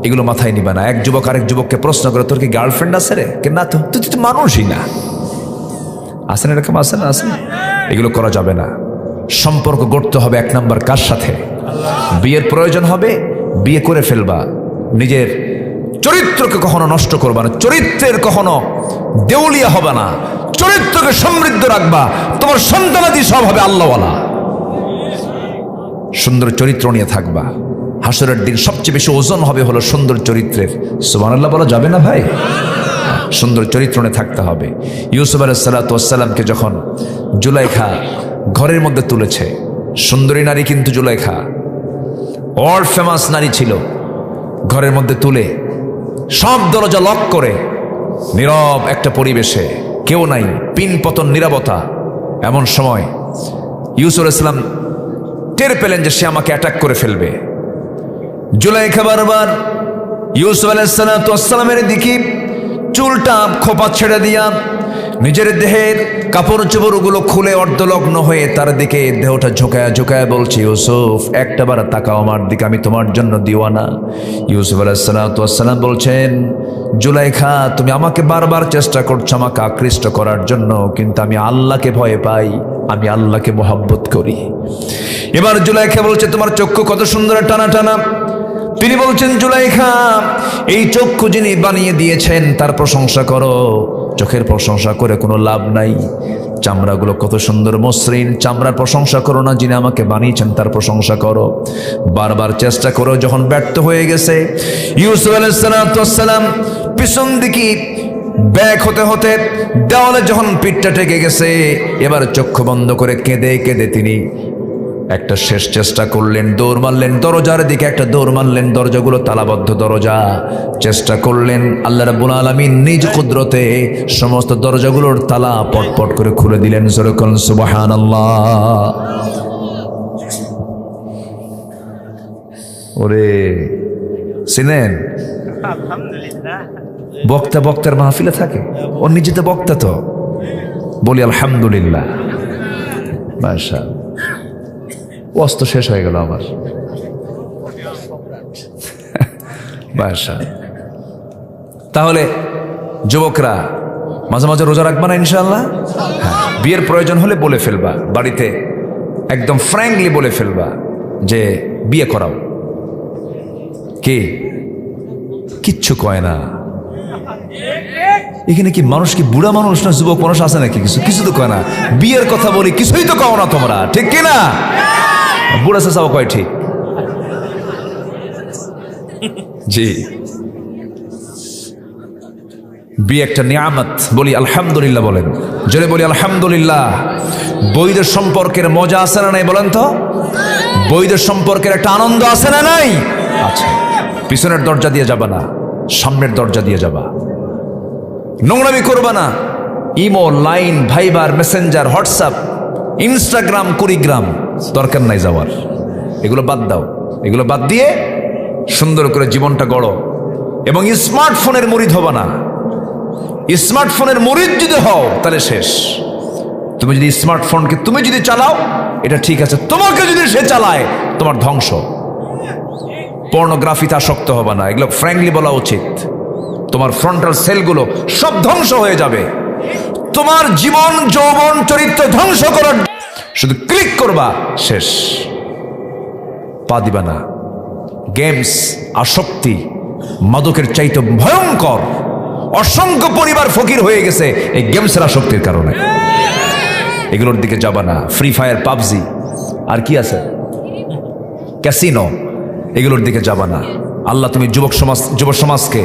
এগুলো মাথায় নিবা না। এক যুবক আরেক যুবককে প্রশ্ন করে, তোর কি গার্লফ্রেন্ড আছে রে? কে না, তো তুই তো মানুষই না। আসেন এরকম, আসেন আসেন। এগুলো করা যাবে না। সম্পর্ক গড়তে হবে এক নাম্বার কার সাথে? বিয়ের প্রয়োজন হবে, বিয়ে করে ফেলবা। নিজের চরিত্রকে কখনো নষ্ট করবা না, চরিত্রের কখনো দেউলিয়া হবে না, চরিত্রকে সমৃদ্ধ রাখবা। তোমার সন্তানাদি সব হবে আল্লাহওয়ালা। সুন্দর চরিত্র নিয়ে থাকবা। হাসরের দিন সবচেয়ে বেশি ওজন হবে হলো সুন্দর চরিত্রের। সুবহানাল্লাহ বলা যাবে না ভাই? সুন্দর চরিত্র নিয়ে থাকতে হবে। ইউসুফ আলাইহিস সালাতু ওয়াস সালামকে যখন জুলাইখা ঘরের মধ্যে তুলেছে, সুন্দরী নারী কিন্তু জুলাইখা ওয়ার্ল্ড ফেমাস নারী ছিল, ঘরের মধ্যে তুলে সব দরজা লক করে নীরব একটা পরিবেশে, কেউ নাই, পিন পতন নীরবতা। এমন সময় ইউসুফ আলাইহিস সালাম টের পেলেন যে সে আমাকে অ্যাটাক করে ফেলবে। জুলাইখা বারবার ইউসুফ আলাইহিস সালাতু ওয়াস সালামের দিকে চুলটা খোপা ছেড়ে দিয়া নিজের দেহের কাপড় চোপড়গুলো খুলে অর্ধলগ্ন হয়ে তার দিকে দেহটা ঝুঁকায়া ঝুঁকায়া বলছে, ইউসুফ একটা বার তাকাও আমার দিকে, আমি তোমার জন্য দিওয়ানা। ইউসুফ আলাইহিস সালাতু ওয়াস সালাম বলছেন, জুলাইখা তুমি আমাকে বারবার চেষ্টা করছো আমাকে আকৃষ্ট করার জন্য, কিন্তু আমি আল্লাহকে ভয় পাই, আমি আল্লাহকে মহব্বত করি। এবার জুলাইখা বলছে, তোমার চক্ষু কত সুন্দর টানা টানা। তিনি বলছেন, জুলাইখা এই চক্ষু যিনি বানিয়ে দিয়েছেন তার প্রশংসা করো। চোখের প্রশংসা করে কোনো লাভ নাই। চামড়াগুলো কত সুন্দর মসৃণ, চামড়ার প্রশংসা করো না, যিনি আমাকে বানিয়েছেন তার প্রশংসা করো। বারবার চেষ্টা করো, যখন ব্যর্থ হয়ে গেছে ইউসুফ আলাইহিস সালাম পিছন দিকে ব্যাক হতে হতে দেওয়ালে যখন পিঠটা টেকে গেছে, এবার চক্ষু বন্ধ করে কেঁদে কেঁদে তিনি একটা শেষ চেষ্টা করলেন, দৌড় মারলেন দরজার দিকে, একটা দৌড় মারলেন, দরজাগুলো তালাবদ্ধ দরজা। চেষ্টা করলেন, আল্লাহ রাব্বুল আলামিন নিজ কুদরতে সমস্ত দরজাগুলোর তালা পটপট করে খুলে দিলেন। যেরকম সুবহানাল্লাহ। ওরে চিনেন, বক্তা বক্তার মাহফিলে থাকে, ওর নিজে তো বক্তা, তো বলি আলহামদুলিল্লাহ। মাশাআল্লাহ, অস্ত শেষ হয়ে গেল আমার। তাহলে যুবকরা মাঝে মাঝে রোজা রাখবা না ইনশাআল্লাহ? হ্যাঁ, বিয়ের প্রয়োজন হলে বলে ফেলবা, বাড়িতে একদম ফ্র্যাঙ্কলি বলে ফেলবা যে বিয়ে করাও। কি কিচ্ছু কয় না এখানে। কি মানুষ কি বুড়া মানুষ না যুবক মানুষ আছে নাকি? কিছু তো কয় না। বিয়ের কথা বলি, কিছুই তো কও না তোমরা, ঠিক কিনা? বুড়া চাচাও কয় ঠিক। জি, বিয়ে একটা নিয়ামত, বলি আলহামদুলিল্লাহ। বলেন জোরে, বলি আলহামদুলিল্লাহ। বৈধ সম্পর্কের মজা আছে না নাই বলেন তো? বৈধ সম্পর্কের একটা আনন্দ আছে না নাই? আচ্ছা, পিছনের দরজা দিয়ে যাবা না, সামনের দরজা দিয়ে যাবা। নোংরামি করবা না। Imo, Line, Viber, Messenger, WhatsApp, Instagram, Kurigram দরকার নাই যাওয়ার। এগুলো বাদ দাও। এগুলো বাদ দিয়ে সুন্দর করে জীবনটা গড়ো। এবং স্মার্টফোনের মুরিদ হবা না। স্মার্টফোনের মুরিদ যদি হও তাহলে শেষ। তুমি যদি স্মার্টফোনকে তুমি যদি চালাও এটা ঠিক আছে, তোমাকে যদি সে চালায় তোমার ধ্বংস। পর্নোগ্রাফিতে আসক্ত হবা না, এগুলো ফ্র্যাঙ্কলি বলা উচিত। তোমার ফ্রন্টাল সেলগুলো সব ধ্বংস হয়ে যাবে। তোমার জীবন যৌবন চরিত্র ধ্বংস করার শুধু ক্লিক করবা, শেষ। পা দিবা না। গেমস, আসক্তি মাদকের চাইতে ভয়ঙ্কর। অসংখ্য পরিবার ফকির হয়ে গেছে এই গেমসের আসক্তির কারণে। এগুলোর দিকে যাবা না। ফ্রি ফায়ার, পাবজি, আর কি আছে, ক্যাসিনো, এগুলোর দিকে যাবা না। আল্লাহ তুমি যুব সমাজকে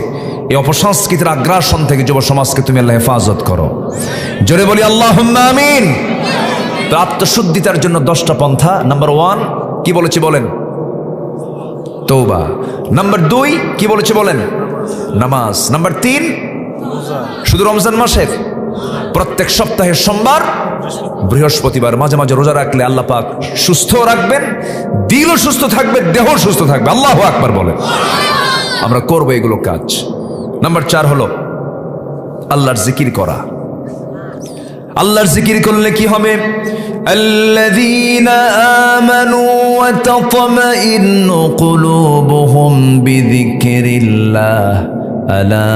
এই অপসংস্কৃতির আগ্রাসন থেকে যুব সমাজকে তুমি আল্লাহ হেফাজত করো। জোরে বলি আল্লাহুম্মা আমিন। তো আত্মশুদ্ধিতার জন্য 10টা পন্থা। নাম্বার 1 কি বলেছি বলেন? তওবা। নাম্বার 2 কি বলেছি বলেন? নামাজ। নাম্বার 3 শুধু রমজান মাসের প্রত্যেক সপ্তাহের সোমবার, বৃহস্পতিবার মাঝে মাঝে রোজা রাখলে আল্লাহ পাক সুস্থ রাখবেন, দিলও সুস্থ থাকবে, দেহ সুস্থ থাকবে। আল্লাহু আকবার বলেন। আমরা করবো এগুলো কাজ। নাম্বার 4 হলো আল্লাহর জিকির করা। আল্লাহর জিকির করলে কি হবে? আল্লাযীনা আমানু ওয়া তাতমাইন্নু কুলুবুহুম বিযিকরিল্লাহ আলা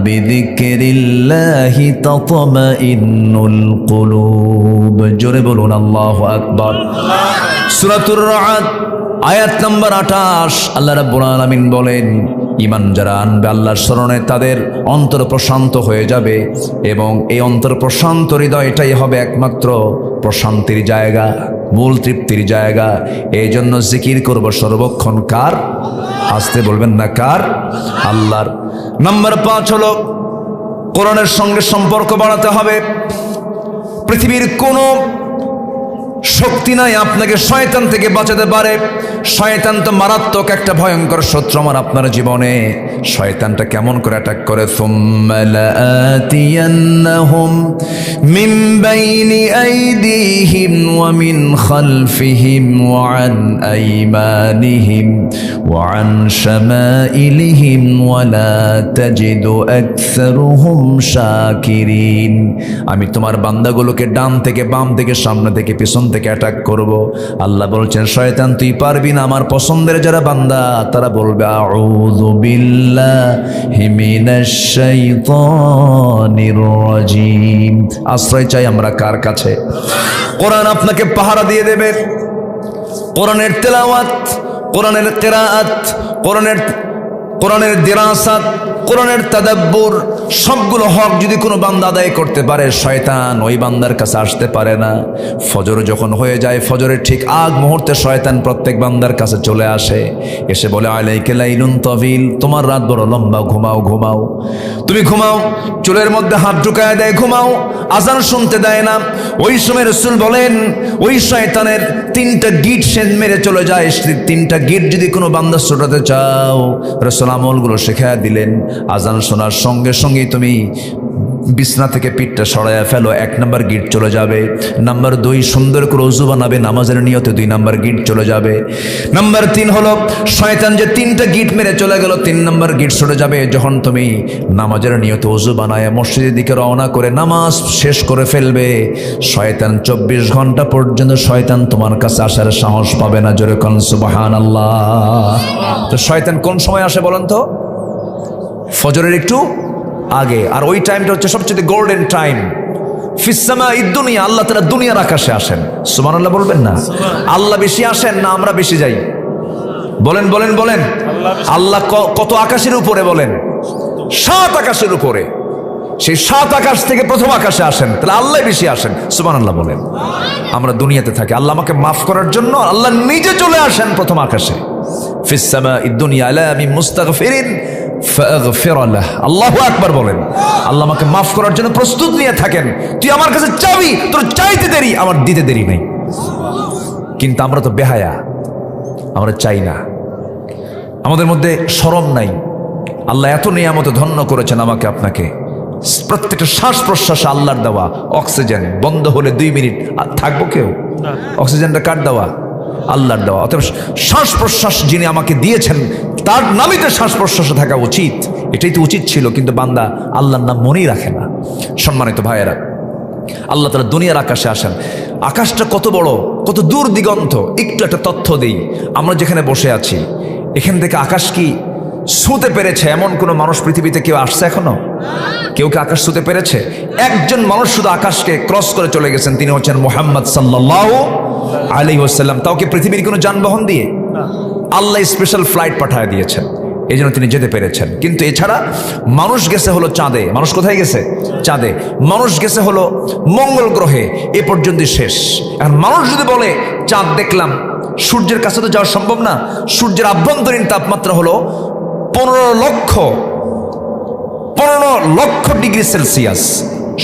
বিযিকরিল্লাহি তাতমাইন্নুল কুলুব। জোরে বলুন আল্লাহু আকবার। সূরাতুর রা'দ আয়াত নাম্বার 28 আল্লাহ রাব্বুল আলামিন বলেন, ঈমান যারা আনবে আল্লাহর শরণে তাদের অন্তর প্রশান্ত হয়ে যাবে, এবং এই অন্তর প্রশান্ত হৃদয়টাই হবে একমাত্র প্রশান্তির জায়গা, মূল তৃপ্তির জায়গা। এই জন্য জিকির করব সর্বক্ষণ কার? আসতে বলবেন না কার? আল্লাহর। নাম্বার 5 হলো কোরআনের সঙ্গে সম্পর্ক বাড়াতে হবে। পৃথিবীর কোনো শক্তি নাই আপনাকে শয়তান থেকে বাঁচাতে পারে। শয়তান তো মারাত্মক একটা ভয়ঙ্কর শত্রু আমার আপনার জীবনে। শয়তানটা কেমন করে অ্যাটাক করে? সুম্মা লাআতিয়ান্নাহুম মিন বাইনি আইদিহিম ওয়া মিন খালফিহিম ওয়া আন আইমানিহিম ওয়া আন শামাইলিহিম ওয়া লা তাজিদু আকসারুহুম শাকিরিন। আমি তোমার বান্দাগুলোকে ডান থেকে বাম থেকে সামনে থেকে পিছন থেকে অ্যাটাক করব। আল্লাহ বলছেন শয়তান তুই পারবি না। আমার পছন্দের যারা বান্দা তারা বলবে আউযু বিল্লাহি মিনাশ শাইতানির রাজিম। আশ্রয় চাই আমরা কার কাছে? কোরআন আপনাকে পাহারা দিয়ে দেবে। কোরআনের তেলাওয়াত, কোরআনের কিরাআত, কোরআনের দিরাসাত, কোরআনের তাদাব্বুর, সবগুলো হক যদি কোনো বান্দা আদায় করতে পারে শয়তান ওই বান্দার কাছে আসতে পারে না। ফজর যখন হয়ে যায়, ফজরের ঠিক আগ মুহূর্তে শয়তান প্রত্যেক বান্দার কাছে চলে আসে, এসে বলে আলাইকা লাইলুন তাবিল, তোমার রাত বড় লম্বা, ঘুমাও ঘুমাও। তুমি ঘুমাও, চুলের মধ্যে হাত ঢুকায় দেয়, ঘুমাও, আজান শুনতে দেয় না। ওই সময় রাসূল বলেন ওই শয়তানের 3টা গিট সে মেরে চলে যায়। 3টা গিট যদি কোনো বান্দা ছোটাতে চাও, রাসূল আমলগুলো শেখায়া দিলেন। আজান শোনার সঙ্গে সঙ্গেই তুমি বিছনা থেকে পিঠটা সরাইয়া ফেলো, 1 নম্বর গিট চলে যাবে। নাম্বার 2 সুন্দর করে ওযু বানাবে, নামাজের নিয়তে 2 নম্বর গিট চলে যাবে। নাম্বার 3 হলো শয়তান যে 3টা গিট মেরে চলে গেল, 3 নম্বর গিট চলে যাবে যখন তুমি নামাজের নিয়তে ওযু বানায় মসজিদের দিকে রওনা করে নামাজ শেষ করে ফেলবে। শয়তান 24 ঘন্টা পর্যন্ত শয়তান তোমার কাছে আসার সাহস পাবে না। জোরে কোন সুবহানাল্লাহ। তো শয়তান কোন সময় আসে বলেন তো? ফজরের একটু আগে। আর ওই টাইমটা হচ্ছে সবচেয়ে গোল্ডেন টাইম। ফিসসামা ইদ্দুনিয়া, আল্লাহ তাআলা দুনিয়ার আকাশে আসেন। সুবহানাল্লাহ বলবেন না? আল্লাহ বেশি আসেন না আমরা বেশি যাই? বলেন বলেন বলেন। আল্লাহ কত আকাশের উপরে? বলেন 7 আকাশের উপরে। সেই 7 আকাশ থেকে প্রথম আকাশে আসেন, তাহলে আল্লাহ বেশি আসেন। সুবহানাল্লাহ বলেন। আমরা দুনিয়াতে থাকি, আল্লাহ আমাকে মাফ করার জন্য আল্লাহ নিজে চলে আসেন প্রথম আকাশে। ফিসসামা ইদ্দুনিয়া আলা মিন মুস্তাগফিরিন ফাগফির লাহ। আল্লাহু আকবার বলেন। আল্লাহ আমাকে মাফ করার জন্য প্রস্তুত নিয়ে থাকেন। তুই আমার কাছে চাবি, তোর চাইতে দেরি, আমার দিতে দেরি নেই। কিন্তু আমরা তো বেহায়া, আমরা চাই না, আমাদের মধ্যে শরম নাই। আল্লাহ এত নিয়ামতে ধন্য করেছেন আমাকে আপনাকে। প্রত্যেকটা শ্বাস প্রশ্বাসে আল্লাহর দেওয়া। অক্সিজেন বন্ধ হলে 2 মিনিট থাকবো কেউ? অক্সিজেনটা কার দেওয়া? আল্লাহর দেওয়া। অতএব শ্বাস প্রশ্বাস যিনি আমাকে দিয়েছেন তার নামই তো শ্বাস প্রশ্বাসে থাকা উচিত। এটাই তো উচিত ছিল, কিন্তু বান্দা আল্লাহর নাম মনেই রাখে না। সম্মানিত ভাইয়েরা, আল্লাহ তাআলা দুনিয়ার আকাশে আসেন। আকাশটা কত বড়, কত দূর দিগন্ত। একটু একটা তথ্য দিই, আমরা যেখানে বসে আছি এখান থেকে আকাশ কি ছুঁতে পেরেছে এমন কোনো মানুষ পৃথিবীতে কেউ আসছে এখনো? কেউ কি আকাশ ছুঁতে পেরেছে? একজন মানুষ শুধু আকাশকে ক্রস করে চলে গেছেন, তিনি হচ্ছেন মুহাম্মদ সাল্লাল্লাহু আলাইহি ওয়াসাল্লাম। তাও কি পৃথিবীর কোনো যানবাহন দিয়ে? আল্লাহ স্পেশাল ফ্লাইট পাঠিয়ে দিয়েছেন। এই জন্য তিনি যেতে পেরেছেন। কিন্তু এছাড়া মানুষ গেছে হলো চাঁদে। মানুষ কোথায় গেছে? চাঁদে। মানুষ গেছে হলো মঙ্গল গ্রহে, এ পর্যন্তই শেষ। আর মানুষ যদি বলে চাঁদ দেখলাম, সূর্যের কাছে তো যাওয়া সম্ভব না। সূর্যের আভ্যন্তরীণ তাপমাত্রা হলো 15 লক্ষ ডিগ্রি সেলসিয়াস,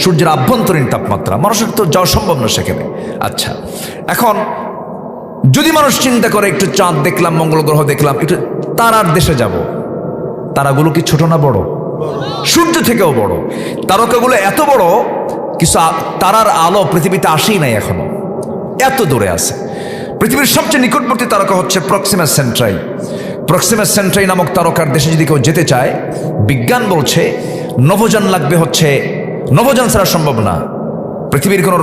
সূর্যের আভ্যন্তরীণ তাপমাত্রা। মানুষের তো যাওয়া সম্ভব না সেখানে। আচ্ছা, এখন যদি মানুষ চিন্তা করে একটু চাঁদ দেখলাম, মঙ্গল গ্রহ দেখলাম, একটু তারার দেশে যাব, তারাগুলো কি ছোট না বড়? সূর্য থেকেও বড়। তারকাগুলো এত বড়, কিছু তারার আলো পৃথিবীতে আসেই নাই এখনো, এত দূরে আছে। পৃথিবীর সবচেয়ে নিকটবর্তী তারকা হচ্ছে প্রক্সিমা সেন্ট্রাই। প্রক্সিমা সেন্ট্রাই নামক তারকার দেশে যদি কেউ যেতে চায়, বিজ্ঞান বলছে নভোযান লাগবে হচ্ছে, নভোযান ছাড়া সম্ভব না। পৃথিবীর কোনো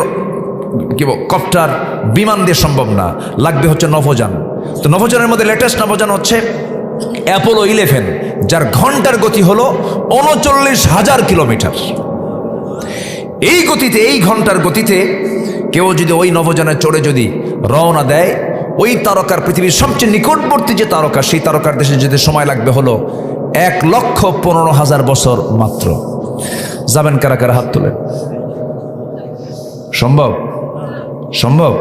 কপ্টার বিমান দিয়ে সম্ভব না, লাগবে হচ্ছে নভোযান। তো নভোযানের মধ্যে লেটেস্ট নভোযান হচ্ছে অ্যাপোলো 11, যার ঘন্টার গতি হলো 39,000 কিলোমিটার। এই গতিতে, এই ঘন্টার গতিতে কেউ যদি ওই নভোযানে চড়ে যদি রওনা দেয়, ওই তারকার, পৃথিবীর সবচেয়ে নিকটবর্তী যে তারকা, সেই তারকার দেশে যেতে সময় লাগবে হলো 1,15,000 বছর মাত্র। যাবেন কারা কারা? হাত তোলেন। সম্ভব? সম্ভব?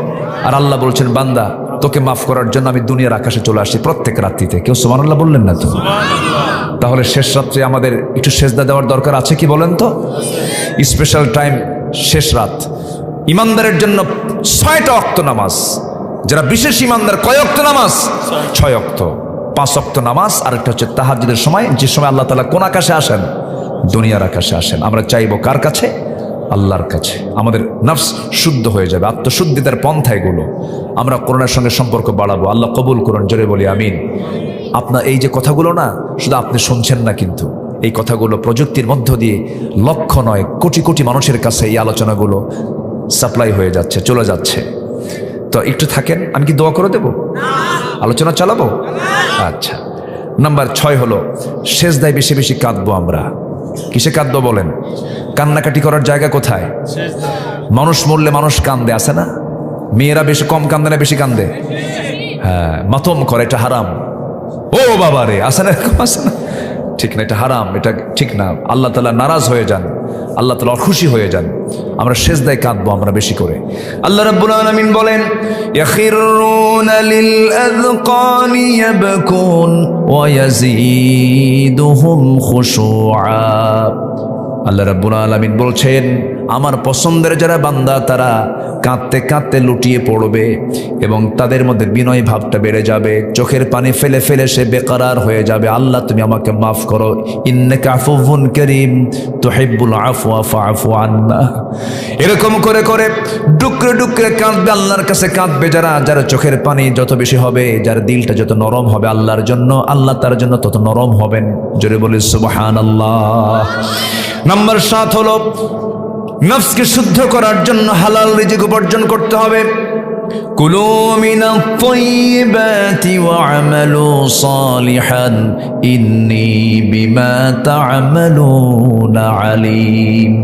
আর আল্লাহ বলছেন, বান্দা তোকে মাফ করার জন্য আমি দুনিয়ার আকাশে চলে আসি প্রত্যেক রাত্রিতে। কেউ সুবহানাল্লাহ বললেন না তো? তাহলে শেষ রাত্রে আমাদের একটু সেজদা দেওয়ার দরকার আছে কি বলেন তো? স্পেশাল টাইম শেষ রাত। ইমানদারের জন্য 6টা ওয়াক্ত নামাজ। যারা বিশেষ ইমানদার, কয় ওয়াক্ত নামাজ? 6 ওয়াক্ত। 5 ওয়াক্ত নামাজ, আরেকটা হচ্ছে তাহাজ্জুদের সময়, যে সময় আল্লাহ তাআলা কোন আকাশে আসেন? দুনিয়ার আকাশে আসেন। আমরা চাইবো কার কাছে? আল্লাহর কাছে। আমাদের নফস শুদ্ধ হয়ে যাবে, আত্মশুদ্ধিতার পন্থা এগুলো। আমরা কোরআনের সঙ্গে সম্পর্ক বাড়াবো। আল্লাহ কবুল করুন, জোরে বলি আমিন। আপনার এই যে কথাগুলো না, শুধু আপনি শুনছেন না, কিন্তু এই কথাগুলো প্রযুক্তির মধ্য দিয়ে লক্ষ নয় কোটি কোটি মানুষের কাছে এই আলোচনাগুলো সাপ্লাই হয়ে যাচ্ছে, চলে যাচ্ছে। তো একটু থাকেন, আমি কি দোয়া করে দেব? আলোচনা চালাবো? আচ্ছা। নাম্বার 6 হলো সেজদায় বেশি বেশি কাঁদবো আমরা। কিসে কাঁদবো বলেন? কান্নাকাটি করার জায়গা কোথায়? মানুষ মরলে মানুষ কান্দে, আছে না? মেয়েরা বেশি কম কান্দে না বেশি কান্দে? হ্যাঁ, মাতম করে, এটা হারাম। ও বাবা রে, আছে না? আছে না? ঠিক না, এটা হারাম, এটা ঠিক না। আল্লাহ তাআলা নারাজ হয়ে যান, আল্লাহ তাআলা অখুশি হয়ে যান। আমরা সেজদায় কাঁদবো আমরা বেশি করে। আল্লাহ রাব্বুল আলামিন বলেন, ইয়াখিরুনা লিল আযকানি ইয়াবকুন ওয়া ইয়াজিদুহুম খুশুআ। আল্লাহ রাব্বুল আলামিন বলছেন, আমার পছন্দের যারা বান্দা, তারা কাঁদতে কাঁদতে লুটিয়ে পড়বে এবং তাদের মধ্যে বিনয় ভাবটা বেড়ে যাবে। চোখের পানি ফেলে ফেলে সে বেকরার হয়ে যাবে, আল্লাহ তুমি আমাকে মাফ করো, ইন্নাকা আফুউন কারীম তুহিব্বুল আফওয়া ফাআফু আন্না। এরকম করে করে ডুকরে ডুকরে কাঁদবে, আল্লাহর কাছে কাঁদবে যারা, যারা চোখের পানি যত বেশি হবে, যার দিলটা যত নরম হবে আল্লাহর জন্য, আল্লাহ তার জন্য তত নরম হবেন। জোরে বলি সুবহানাল্লাহ। নাম্বার 7 হলো নফসকে শুদ্ধ করার জন্য হালাল রিজিক উপার্জন করতে হবে। কুলু মিনাত তাইয়্যিবাতি ওয়া'মালু সালিহান ইন্নী বিমা তা'মালুনা আলীম।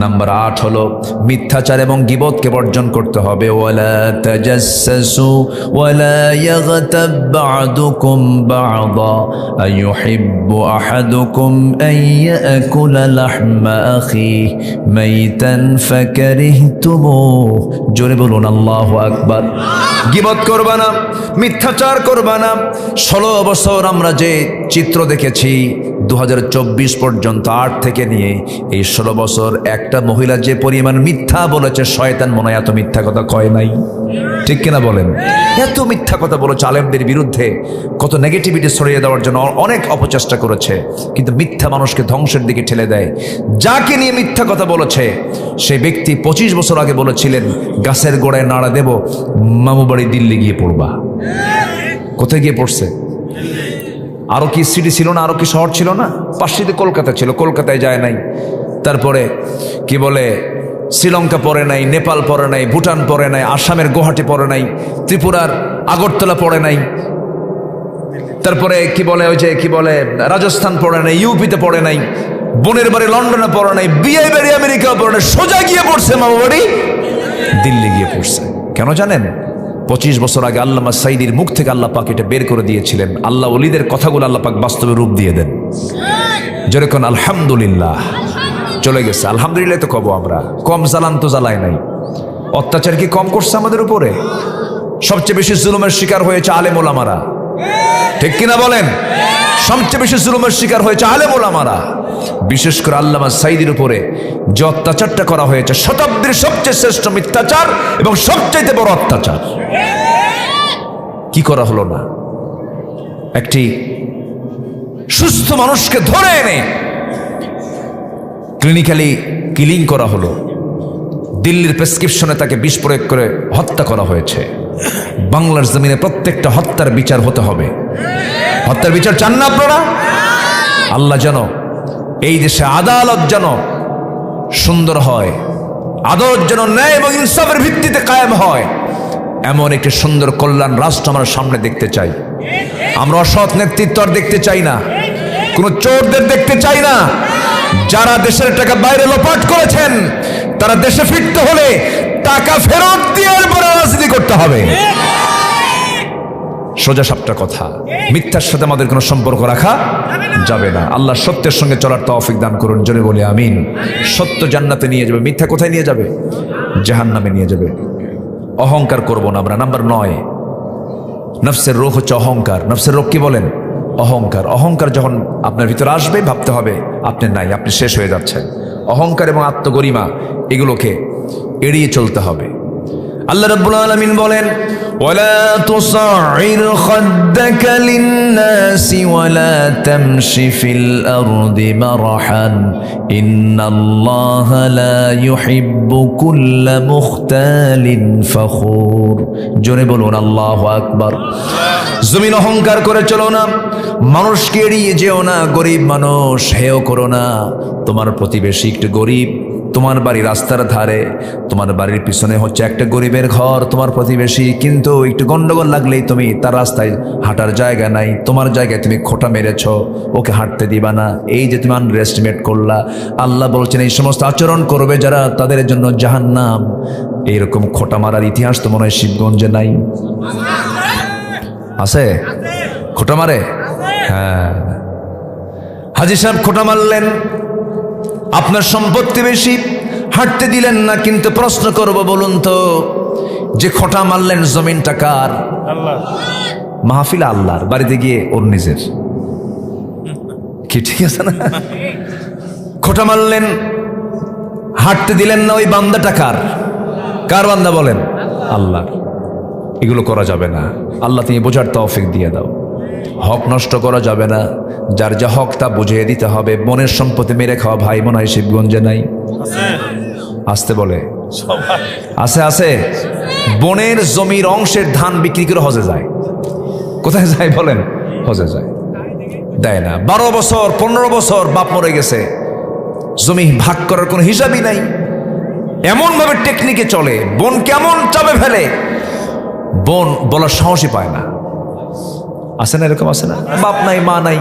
নাম্বার 8 হলো মিথ্যাচার এবং গীবতকে বর্জন করতে হবে। ওয়ালা তাজাসসু ওয়ালা ইয়াগতাব বা'দুকুম বা'দা আইয়ুহিব্বু আহাদুকুম আন ইয়াকুলা লাহমা আখিহি মাইতান ফাকারিহতুমুহু। জোরে বলুন আল্লাহু আকবার। গীবত করবা না, মিথ্যাচার করবা না। 16 বছর আমরা যে চিত্র দেখেছি 2024 পর্যন্ত, 8 থেকে নিয়ে এই 16 বছর, একটা মহিলা যে পরিমাণ মিথ্যা বলেছে, শয়তান মনে হয় এত মিথ্যা কথা কয় নাই। ঠিক কিনা বলেন? এত মিথ্যা কথা বলেছে, আলেমদের বিরুদ্ধে কত নেগেটিভিটি ছড়িয়ে দেওয়ার জন্য অনেক অপচেষ্টা করেছে। কিন্তু মিথ্যা মানুষকে ধ্বংসের দিকে ঠেলে দেয়। যাকে নিয়ে মিথ্যা কথা বলেছে সেই ব্যক্তি 25 বছর আগে বলেছিলেন, গাছের গোড়ায় নাড়া দেব, মামু বাড়ি দিল্লি গিয়ে পড়বা। কোথায় গিয়ে পড়ছে? আরো কি সিটি ছিল না, আরো কি শহর ছিল না? পাশেতে কলকাতা ছিল, কলকাতায় যায় নাই। তারপরে কি বলে, শ্রীলঙ্কা পড়ে নাই, নেপাল পড়ে নাই, ভুটান পড়ে নাই, আসামের গুয়াহাটি পড়ে নাই, ত্রিপুরার আগরতলা পড়ে নাই, তারপরে কি বলে ওই যে কি বলে রাজস্থান পড়ে নাই, ইউপিতে পড়ে নাই, বোনের বাড়ি লন্ডনে পড়ে নাই, বিয়ে বাড়ি আমেরিকা পড়ে নাই, সোজা গিয়ে পড়ছে মামা বাড়ি দিল্লি গিয়ে পড়ছে। কেন জানেন? 25 বছর আগে আল্লামা সাইদির মুখ থেকে আল্লাহ পাক এটা বের করে দিয়েছিলেন। আল্লাহ ওলিদের কথাগুলো আল্লাহ পাক বাস্তবে রূপ দিয়ে দেন। যেরকম আলহামদুলিল্লাহ চলে গেছে, আলহামদুলিল্লাহ তো কব আমরা। কম জ্বালান তো জ্বালায় নাই। অত্যাচার কি কম করছে আমাদের উপরে? সবচেয়ে বেশি জুলুমের শিকার হয়েছে আলেম ওলামারা, ঠিক কিনা বলেন? সবচেয়ে বেশি জুলুমের শিকার হয়েছে আলেম ওলামারা। বিশেষ করে আল্লামা সাইদির উপরে যে অত্যাচারটা করা হয়েছে, শতাব্দীর সবচেয়ে শ্রেষ্ঠ মিথ্যাচার এবং সবচাইতে বড় অত্যাচার। কি করা হলো না? একটি সুস্থ মানুষকে ধরে এনে ক্লিনিক্যালি কিলিং করা হলো। দিল্লির প্রেসক্রিপশনে তাকে বিষ প্রয়োগ করে হত্যা করা হয়েছে। বাংলার জমিনে প্রত্যেকটা হত্যার বিচার হতে হবে। হত্যার বিচার চান না আপনারা? আল্লাহ যেন এই দেশে আদালত যেন সুন্দর হয়, আদালত যেন ন্যায় এবং ইনসাফের ভিত্তিতে কায়েম হয়, এমন একটি সুন্দর কল্যাণ রাষ্ট্র আমরা সামনে দেখতে চাই। আমরা অসৎ নেতৃত্ব আর দেখতে চাই না, কোনো চোরদের দেখতে চাই না। যারা দেশের টাকা বাইরে লোপাট করেছেন তারা দেশে ফিরতে হলে টাকা ফেরত দিয়ে এরপরে রাজনীতি করতে হবে। সোজা সাপটা কথা। মিথ্যার সাথে আমাদের কোনো সম্পর্ক রাখা যাবে না। আল্লাহ সত্যের সঙ্গে চলার তৌফিক দান করুন, জোরে বলি আমিন। সত্য জান্নাতে নিয়ে যাবে, মিথ্যা কোথায় নিয়ে যাবে? জাহান্নামে নিয়ে যাবে। অহংকার করব না আমরা। নাম্বার 9, নফসের রোগ হচ্ছে অহংকার। নফসের রোগ কি বলেন? অহংকার। অহংকার যখন আপনার ভিতরে আসবে ভাবতে হবে আপনি নাই, আপনি শেষ হয়ে যাচ্ছেন। অহংকার এবং আত্মগরিমা এগুলোকে এড়িয়ে চলতে হবে। আল্লাহ রাব্বুল আলামিন বলেন, ওয়ালা তুসাইর খাদ্দাকা লিন-নাসি ওয়ালা তামশি ফিল আরদি মারহান ইন্নাল্লাহা লা ইউহিব্বু কুল্লা মুখতালিন ফখুর। জোরে বলুন আল্লাহু আকবার। জমিন অহংকার করে চলো না, মানুষকে এড়িয়ে যেও না। গরিব মানুষ হেয় করো না। তোমার প্রতিবেশী একটু গরিব, তোমার বাড়ি রাস্তার ধারে, তোমার বাড়ির পিছনে হচ্ছে একটা গরিবের ঘর, তোমার প্রতিবেশী, কিন্তু একটু গন্ডগোল লাগলেই তুমি তার রাস্তায় হাঁটার জায়গা নাই, তোমার জায়গায় তুমি খোঁটা মেরেছ, ওকে হাঁটতে দিবা না। এই যে তুমি আন্ডার এস্টিমেট করলা, আল্লাহ বলছেন এই সমস্ত আচরণ করবে যারা, তাদের জন্য জাহান্নাম। এইরকম খোঁটা মারার ইতিহাস তো মনে হয় শিবগঞ্জে নাই? আছে? খোঁটা মারে? হ্যাঁ, হাজী সাহেব খোঁটা মারলেন, আপনার সম্পত্তি বেশি, হাঁটতে দিলেন না। কিন্তু প্রশ্ন করব, বলুন তো, যে খোঁটা মারলেন জমিনটা কার? আল্লাহ। মাহফিল আল্লাহর, বাড়িতে গিয়ে ওর নিজের। কি ঠিক আছে না? খোঁটা মারলেন, হাঁটতে দিলেন না, ওই বান্দাটা কার? কার বান্দা বলেন? আল্লাহর। এগুলো করা যাবে না। আল্লাহ তুমি বোঝার তৌফিক দিয়ে দাও। হক নষ্ট করা যাবে না, যার যা হক তা বুঝিয়ে দিতে হবে। বোনের সম্পত্তি মেরে খাওয়া ভাই মনে হয় শিবগঞ্জে নাই? আসতে বলে আছে, আছে। বোনের জমির অংশের ধান বিক্রি করে হজে যায়। কোথায় যায় বলেন? হজে যায়। দেয় না। 12 বছর 15 বছর বাপ মরে গেছে, জমি ভাগ করার কোনো হিসাবই নাই। এমন ভাবে টেকনিকে চলে, বোন কেমন চাপে ফেলে, বোন বলার সাহসই পায় না। আছে না এরকম? আছে না? বাপ নাই, মা নাই,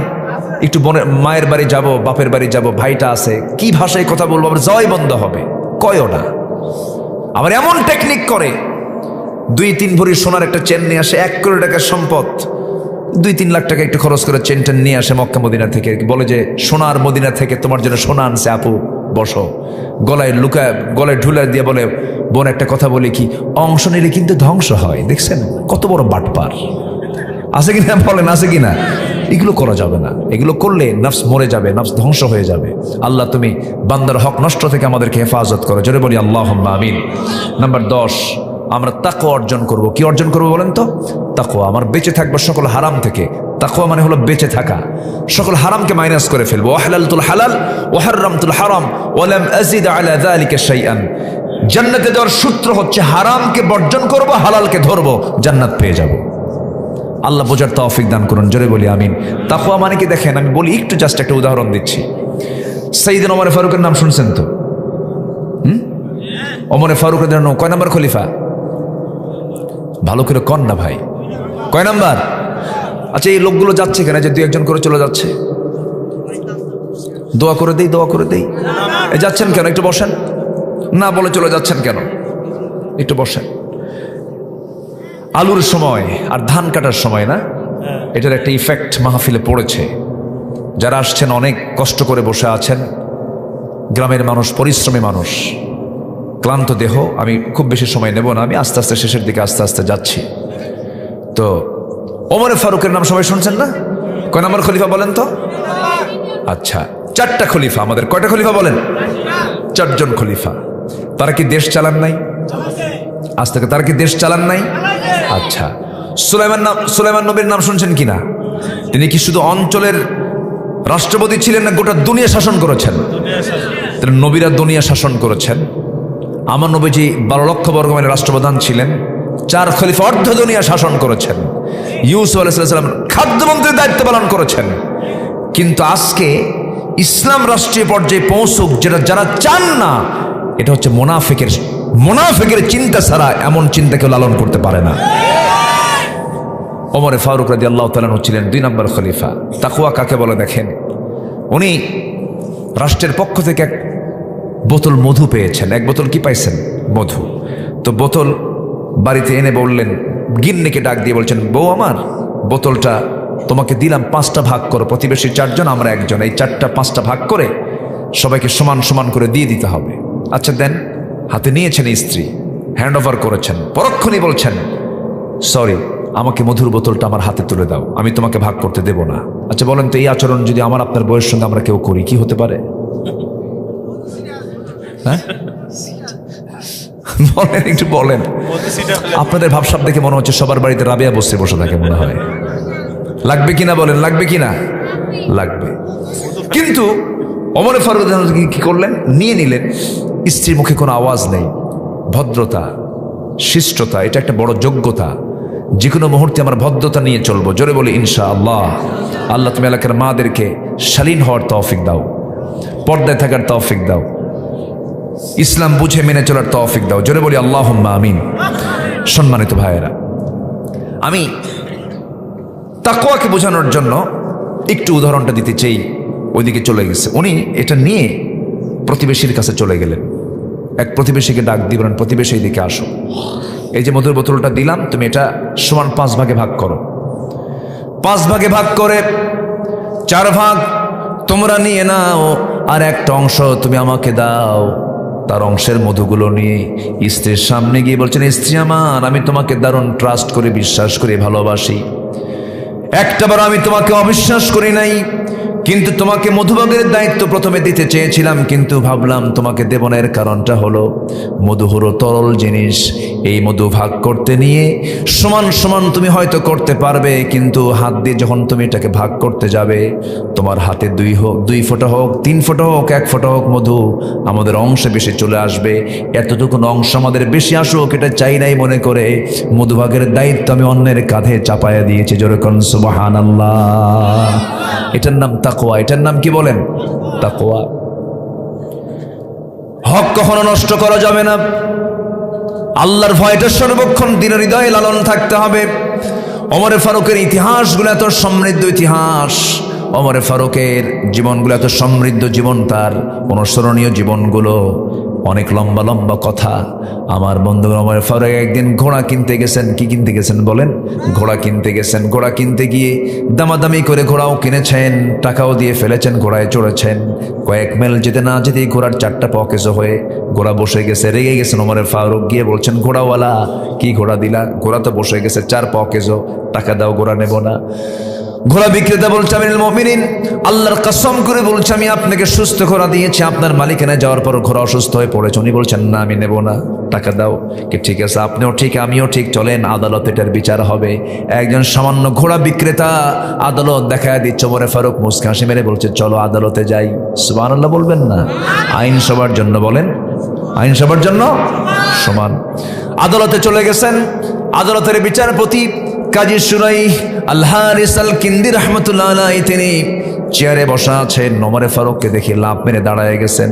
একটু বোনের মায়ের বাড়ি যাব, বাপের বাড়ি যাব, ভাইটা আছে, কি ভাষায় কথা বলবো, আবার যাওয়াই বন্ধ হবে, কয়ও না। আবার এমন টেকনিক করে, 2-3 ভরি সোনার একটা চেন নিয়ে আসে, 1 কোটি টাকার সম্পদ, 2-3 লাখ টাকা একটু খরচ করে চেনটা নিয়ে আসে মক্কা মদিনা থেকে, বলে যে সোনার মদিনা থেকে তোমার জন্য সোনা আনছে আপু, বসো। গলায় লুকায়, গলায় ঢুলা দিয়ে বলে, বোন একটা কথা বলি কি, অংশ নিলে কিন্তু ধ্বংস হয়। দেখছেন কত বড় বাটপার? আছে কিনা বলেন? আছে কিনা? এগুলো করা যাবে না। এগুলো করলে নফস মরে যাবে, নফস ধ্বংস হয়ে যাবে। আল্লাহ তুমি বান্দার হক নষ্ট থেকে আমাদেরকে হেফাজত করো, জোরে বলি আল্লাহুম্মা আমিন। নাম্বার 10, আমরা তাকওয়া অর্জন করব। কি অর্জন করব বলেন তো? তাকওয়া। আমার বেঁচে থাকবো সকল হারাম থেকে। তাকওয়া মানে হলো বেঁচে থাকা, সকল হারামকে মাইনাস করে ফেলবো। ওয়াহলালতুল হালাল ওয়া হারামতুল হারাম ওয়া লাম আযিদ আলা যালিকা শাইআন। জান্নাতে যাওয়ার সূত্র হচ্ছে হারামকে বর্জন করব, হালালকে ধরবো, জান্নাত পেয়ে যাব। আল্লাহ বোঝার তৌফিক দান করুন, জোরে বলি আমিন। তাকওয়া মানে কি দেখেন, আমি বলি একটু, জাস্ট একটা উদাহরণ দিচ্ছি। সাইয়েদনা ওমর ফারুকের নাম শুনছেন তো? ওমর ফারুকের জন্য কয় নাম্বার খলিফা? ভালো করে কন না ভাই, কয় নাম্বার? আচ্ছা, এই লোকগুলো যাচ্ছে কেন? যে 2-1 জন করে চলে যাচ্ছে, দোয়া করে দেই, দোয়া করে দেই। এই যাচ্ছেন কেন? একটু বসেন না বলে চলে যাচ্ছেন কেন? একটু বসেন। আলুর সময় আর ধান কাটার সময় না, এটার একটা ইফেক্ট মাহফিলে পড়েছে। যারা আসছেন অনেক কষ্ট করে বসে আছেন, গ্রামের মানুষ, পরিশ্রমী মানুষ, ক্লান্ত দেহ। আমি খুব বেশি সময় নেব না, আমি আস্তে আস্তে শেষের দিকে আস্তে আস্তে যাচ্ছি। তো ওমরে ফারুকের নাম সবাই শুনছেন না? কয় নম্বর খলিফা বলেন তো? আচ্ছা, 4টা খলিফা। আমাদের কয়টা খলিফা বলেন? 4 জন খলিফা। তারা কি দেশ চালান নাই? আজ থেকে তারা কি দেশ চালান নাই? আচ্ছা, সুলাইমান নবীর নাম শুনছেন কিনা? তিনি কি শুধু অঞ্চলের রাষ্ট্রপতি ছিলেন না গোটা দুনিয়া শাসন করেছেন? নবীরা দুনিয়া শাসন করেছেন। আমার নবীজি 12 লক্ষ বর্গ মাইলের রাষ্ট্রপ্রধান ছিলেন। 4 খলিফা অর্ধ দুনিয়া শাসন করেছেন। ইউসুফ আলাইহিস সালাম খাদ্যমন্ত্রীর দায়িত্ব পালন করেছেন। কিন্তু আজকে ইসলাম রাষ্ট্রীয় পর্যায়ে পৌঁছুক, যেটা যারা চান না, এটা হচ্ছে মুনাফিকের চিন্তা ছাড়া এমন চিন্তা কেউ লালন করতে পারে না। ওমরে ফারুক রাদিয়াল্লাহু তাআলা ছিলেন 2 নম্বর খলিফা। তাকওয়া কাকে বলে দেখেন, উনি রাষ্ট্রের পক্ষ থেকে এক বোতল মধু পেয়েছেন। এক বোতল কি পাইছেন? মধু। তো বোতল বাড়িতে এনে বললেন, গিন্নিকে ডাক দিয়ে বলছেন, বউ আমার, বোতলটা তোমাকে দিলাম, 5টা ভাগ করো। প্রতিবেশী 4 জন, আমরা 1 জন, এই 4টা 5টা ভাগ করে সবাইকে সমান সমান করে দিয়ে দিতে হবে। আচ্ছা দেন। হাতে নিয়েছেন স্ত্রী, হ্যান্ড ওভার করেছেন, পরক্ষণই বলছেন, সরি, আমাকে মধুর বোতলটা আমার হাতে তুলে দাও, আমি তোমাকে ভাগ করতে দেব না। আচ্ছা বলেন তো, এই আচরণ যদি আমার আপনার বয়সের সঙ্গে আমরা কেউ করি, কি হতে পারে? হ্যাঁ বলেন, একটু বলেন। আপনাদের ভাবসাব দেখে মনে হচ্ছে সবার বাড়িতে রাবেয়া বসে বসে থাকে মনে হয়। লাগবে কিনা বলেন, লাগবে কিনা? লাগবে। কিন্তু ওমর ফারুক কি করলেন? নিয়ে নিলেন। স্ত্রীর মুখে কোনো আওয়াজ নেই। ভদ্রতা, শিষ্টতা, এটা একটা বড় যোগ্যতা। যে কোনো মুহূর্তে আমার ভদ্রতা নিয়ে চলবো। জোরে বলি ইনশাআল্লাহ। আল্লাহ তুমি এলাকার মাদেরকে শালীন হওয়ার তৌফিক দাও, পর্দায় থাকার তৌফিক দাও, ইসলাম বুঝে মেনে চলার তৌফিক দাও। জোরে বলি আল্লাহুম্মা আমিন। সম্মানিত ভাইয়েরা, আমি তাকওয়াকে বোঝানোর জন্য একটু উদাহরণটা দিতে চাই। ওইদিকে চলে গেছে উনি, এটা নিয়ে প্রতিবেশীর কাছে চলে গেলেন। এক প্রতিবেশীকে ডাক দিয়ে বলেন, প্রতিবেশী এদিকে আসো, এই যে মধুর বোতলটা দিলাম, তুমি এটা সমান 5 ভাগে ভাগ করো। 5 ভাগে ভাগ করে 4 ভাগ তোমরা নিয়ে নাও, আর একটা অংশ তুমি আমাকে দাও। তার অংশের মধুগুলো নিয়ে স্ত্রীর সামনে গিয়ে বলছেন, স্ত্রী আমার, আমি তোমাকে দারুণ ট্রাস্ট করে, বিশ্বাস করে, ভালোবাসি। একটাবার আমি তোমাকে অবিশ্বাস করি নাই, কিন্তু তোমাকে মধুভাগের দায়িত্ব প্রথমে দিতে চেয়েছিলাম, কিন্তু ভাবলাম তোমাকে দেব না। এর কারণটা হলো মধু হলো তরল জিনিস। এই মধু ভাগ করতে নিয়ে সমান সমান তুমি হয়তো করতে পারবে, কিন্তু হাত দিয়ে যখন তুমি এটাকে ভাগ করতে যাবে, তোমার হাতে 2 ফোঁটা হোক, 3 ফোঁটা হোক, 1 ফোঁটা হোক মধু আমাদের অংশে বেশি চলে আসবে। এতটুকু অংশ আমাদের বেশি আসুক এটা চাই নাই মনে করে মধুভাগের দায়িত্ব আমি অন্যের কাঁধে চাপায়া দিয়েছি। জোরে কোন সুবহানাল্লাহ। এটার নাম তাকওয়া। এটার নাম কি বলেন? তাকওয়া। হক কখনো নষ্ট করা যাবে না। আল্লাহর ভয়টা সর্বক্ষণ দিনের হৃদয়ে লালন থাকতে হবে। ওমরে ফারুকের ইতিহাসগুলো এত সমৃদ্ধ ইতিহাস, ওমরে ফারুকের জীবনগুলো এত সমৃদ্ধ জীবন, তার অনুসরণীয় জীবনগুলো অনেক লম্বা লম্বা কথা। আমার বন্ধু ওমরে ফারুক একদিন ঘোড়া কিনতে গেছেন। কি কিনতে গেছেন বলেন? ঘোড়া কিনতে গেছেন। ঘোড়া কিনতে গিয়ে দামাদামি করে ঘোড়াও কিনেছেন, টাকাও দিয়ে ফেলেছেন, ঘোড়ায় চড়েছেন। কয়েক মাইল যেতে না যেতেই ঘোড়ার 4টা পকেজো হয়ে ঘোড়া বসে গেছে। রেগে গেছেন ওমরে ফারুক, গিয়ে বলছেন, ঘোড়াওয়ালা কি ঘোড়া দিলা? ঘোড়া তো বসে গেছে, 4 পকেজো, টাকা দাও, ঘোড়া নেব না। ঘোড়া বিক্রেতা বলছে, আমিরুল মুমিনিন, আল্লাহর কসম করে বলছে, আমি আপনাকে সুস্থ ঘোড়া দিয়েছি, আপনার মালিকানায় যাওয়ার পর ঘোড়া অসুস্থ হয়ে পড়েছে। উনি বলছেন, না আমি নেব না, টাকা দাও। কি ঠিক আছে, আপনিও ঠিক আমিও ঠিক, চলেন আদালতে এটার বিচার হবে। একজন সামান্য ঘোড়া বিক্রেতা আদালত দেখায় দিচ্ছে। ওমরে ফারুক মুস্কি হাসি মেরে বলছে, চলো আদালতে যাই। সুবহানাল্লাহ বলবেন না? আইন সবার জন্য, বলেন আইন সবার জন্য সমান। আদালতে চলে গেছেন। আদালতের বিচারপতি কাজী সুরাই আল হারিস আল কিন্দি রাহমাতুল্লাহ আলাইহি তিনি চেয়ারে বসা আছেন। ওমরে ফারুককে দেখে লাফ মেরে দাঁড়ায় গেছেন।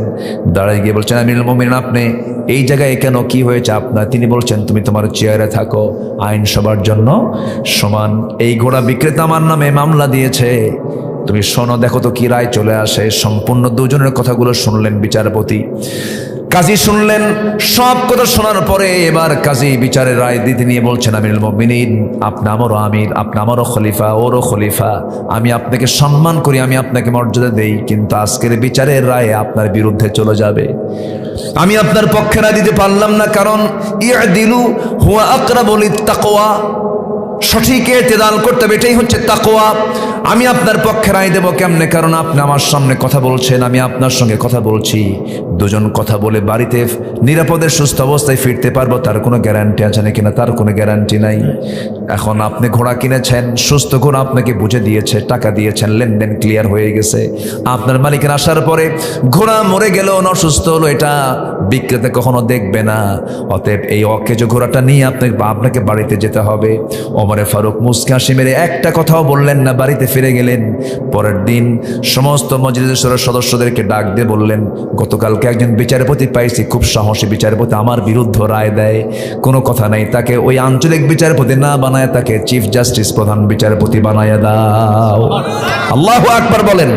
দাঁড়ায় গিয়ে বলছেন, আমিরুল মুমিনিন, আপনি এই জায়গায় কেন? কি হয়েছে আপনার? তিনি বলছেন, তুমি তোমার চেয়ারে থাকো, আইন সবার জন্য সমান। এই ঘোড়া বিক্রেতা আমার নামে মামলা দিয়েছে, তুমি শোনো, দেখো তো কি রায় চলে আসে। সম্পূর্ণ দুজনের কথাগুলো শুনলেন বিচারপতি। কাজী শুনলেন, সব কথা শোনার পরে এবার কাজী বিচারের রায় দিতে নিয়ে বলছেন, আমিরুল মুমিনিন, আপনি আমারও আমির, আপনি আমারও খলিফা, ওরও খলিফা, আমি আপনাকে সম্মান করি, আমি আপনাকে মর্যাদা দেই, কিন্তু আজকের বিচারের রায় আপনার বিরুদ্ধে চলে যাবে। আমি আপনার পক্ষে রায় দিতে পারলাম না, কারণ ইয়াদিলু হুয়া আকরাবু লিত্তাকওয়া, সঠিক ইতিদাল করতে হবে, এটাই হচ্ছে তাকওয়া। আমি আপনার পক্ষে রায় দেবো কেমনে? কারণ আপনি আমার সামনে কথা বলছেন, আমি আপনার সঙ্গে কথা বলছি, দুজন কথা বলে বাড়িতে নিরাপদে সুস্থ অবস্থায় ফিরতে পারবো, তার কোনো গ্যারান্টি আছে নাকি না? তার কোনো গ্যারান্টি নাই। এখন আপনি ঘোড়া কিনেছেন, সুস্থ ঘোড়া আপনাকে বুঝে দিয়েছে, টাকা দিয়েছেন, লেনদেন ক্লিয়ার হয়ে গেছে, আপনার মালিকের আসার পরে ঘোড়া মরে গেল না অসুস্থ হলো, এটা বিক্রেতা কখনো দেখবে না। অতএব এই অকেজ ঘোড়াটা নিয়ে আপনাকে বাড়িতে যেতে হবে। ওমরে ফারুক মুসকে হাসি মেরে একটা কথাও বললেন না, বাড়িতে ফিরে গেলেন। পরের দিন সমস্ত মজলিসের সদস্যদেরকে ডাক দিয়ে বললেন, গতকালকে একজন বিচারপতি পাইছি, খুব সাহসী বিচারপতি, আমার বিরুদ্ধে রায় দেয়, কোনো কথা নাই, তাকে ওই আঞ্চলিক বিচারপতি না বানায় তাকে চিফ জাস্টিস, প্রধান বিচারপতি বানায় দাও। আল্লাহু আকবার বলেন।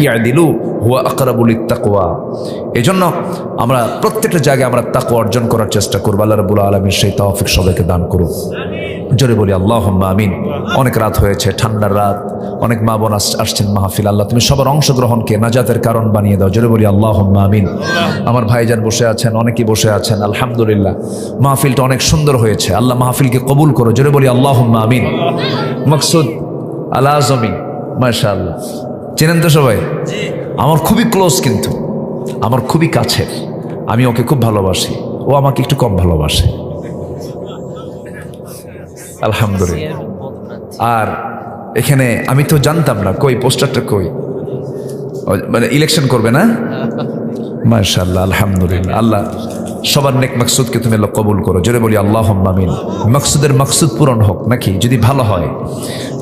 ইয়াদিলু হুয়া আকরাবু লিত্তাকওয়া। এজন্য আমরা প্রত্যেকটা জায়গায় আমরা তাকওয়া অর্জন করার চেষ্টা করব। আল্লাহ রাব্বুল আলামিন সেই তৌফিক সবাইকে দান করুন। জোরে বলি আল্লাহুম্মা আমিন। অনেক রাত হয়েছে, ঠান্ডার রাত, অনেক মা বোন আসছেন মাহফিল। আল্লাহ তুমি সবার অংশগ্রহণকে নাজাতের কারণ বানিয়ে দাও। জোরে বলি আল্লাহুম্মা আমিন। আমার ভাইজান বসে আছেন, অনেকেই বসে আছেন, আলহামদুলিল্লাহ মাহফিলটা অনেক সুন্দর হয়েছে। আল্লাহ মাহফিলকে কবুল করো। জোরে বলি আল্লাহুম্মা আমিন। মাকসুদ আল আজমি, মাশাআল্লাহ, চেনেন তো সবাই? আমার খুবই ক্লোজ, কিন্তু আমার খুবই কাছের, আমি ওকে খুব ভালোবাসি, ও আমাকে একটু কম ভালোবাসে, আলহামদুলিল্লাহ। আর এখানে আমি তো জানতাম না, কই পোস্টারটা কই, মানে ইলেকশন করবে না? মাশাআল্লাহ, আলহামদুলিল্লাহ। আল্লাহ সবার নেক মাকসুদকে তুমি আল্লাহ কবুল করো। জোরে বলি আল্লাহুম্মা আমিন। মাকসুদের মাকসুদ পূরণ হোক নাকি? যদি ভালো হয়,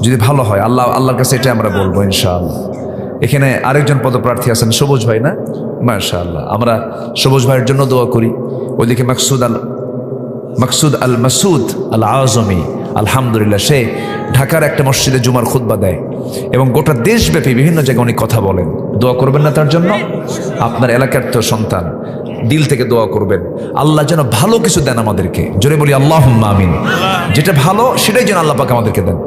যদি ভালো হয়, আল্লাহর কাছে এটা আমরা বলবো ইনশাআল্লাহ। এখানে আরেকজন পদপ্রার্থী আছেন, সবুজ ভাই না? মাশাআল্লাহ, আমরা সবুজ ভাইয়ের জন্য দোয়া করি। ওইদিকে মাকসুদ আল মাসুদ আল আজমি, আলহামদুলিল্লাহ, সে ঢাকার একটা মসজিদে জুমার খুতবা দেয় এবং গোটা দেশব্যাপী বিভিন্ন জায়গায় উনি কথা বলেন। দোয়া করবেন না তার জন্য? আপনার এলাকার তো সন্তান, দিল থেকে দোয়া করবেন, আল্লাহ যেন ভালো কিছু দেন আমাদেরকে। জোরে বলি আল্লাহুম্মা আমিন। যেটা ভালো সেটাই যেন আল্লাহ পাক আমাদেরকে দেন,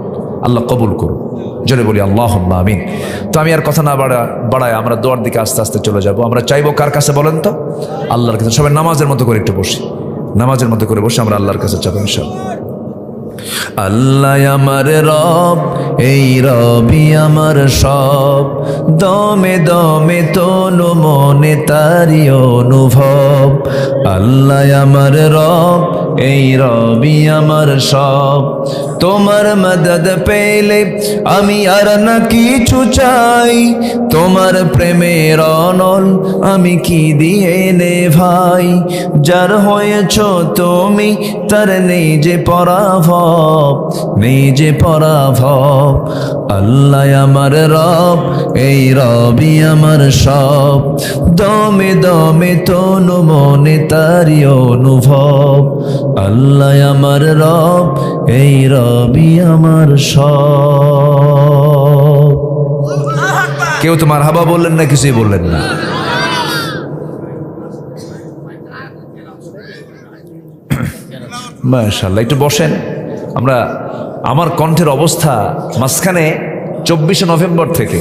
আল্লাহ কবুল করুন। জোরে বলি আল্লাহুম্মা আমিন। তো আমি আর কথা না বাড়ায় আমরা দোয়ার দিকে আস্তে আস্তে চলে যাব। আমরা চাইবো কার কাছে বলেন তো? আল্লাহর কাছে। সবাই নামাজের মতো করে একটু বসি, নামাজের মতো করে বসে আমরা আল্লাহর কাছে চাবো ইনশাআল্লাহ। আল্লাহ আমার রব, এই রবি আমার সব, দমে দমে তনু মনে তারি অনুভব। আল্লাহ আমার রব, এই রবি আমার সব, তোমার মদদ পেলে আমি আর না কিছু চাই, তোমার প্রেমের অনল আমি কি দিয়ে নে ভাই। যার হয়েছ তুমি তার নেই যে পরাভব, নেই যে পরাভব। আল্লাহ আমার রব, এই রবি আমার সব, দমে দমে তনু মনে তারি অনুভব। আল্লাহ আমার রব, এই রবি আমার সব। কেউ তো মারহাবা বললেন না, কিছুই বললেন না। মাশাআল্লাহ, একটু বসেন। আমার কণ্ঠের অবস্থা মাঝখানে 24শে নভেম্বর থেকে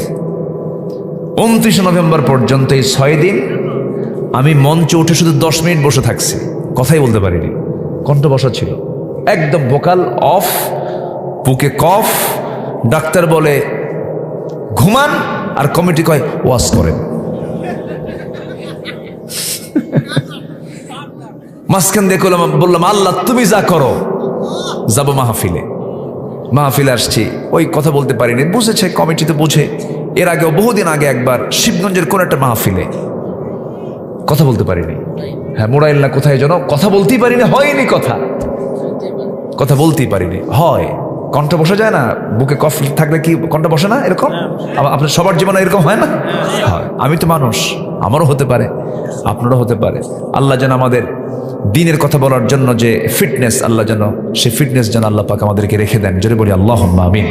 29শে নভেম্বর পর্যন্ত এই 6 দিন আমি মঞ্চে উঠে শুধু 10 মিনিট বসে থাকছি, কথাই বলতে পারিনি, কণ্ঠ বসা ছিল একদম, ভোকাল অফ, বুকে কফ। ডাক্তার বলে ঘুমান, আর কমিটি কয় ওয়াজ করেন। মাঝখান দিয়ে বললাম আল্লাহ তুমি যা করো, যাবো মাহফিলে আসছি, ওই কথা বলতে পারিনি। বুঝেছে কমিটি, তো বুঝে। এর আগেও বহুদিন আগে একবার শিবগঞ্জের কোন একটা মাহফিলে কথা বলতে পারিনি, হ্যাঁ মোড়াইল না কোথায় যেন, কথা বলতেই পারিনি, হয়নি কথা বলতেই পারিনি। হয়, কণ্ঠ বসে যায় না, বুকে কফ থাকলে কি কণ্ঠ বসে না? এরকম আপনার সবার জীবনে এরকম হয় না? হয়। আমি তো মানুষ, আমারও হতে পারে, আপনারও হতে পারে। আল্লাহ যেন আমাদের দিনের কথা বলার জন্য যে ফিটনেস, আল্লাহ যেন সে ফিটনেস যেন আল্লাহ পাক আমাদেরকে রেখে দেন। জোরে বলি আল্লাহুম্মা আমিন।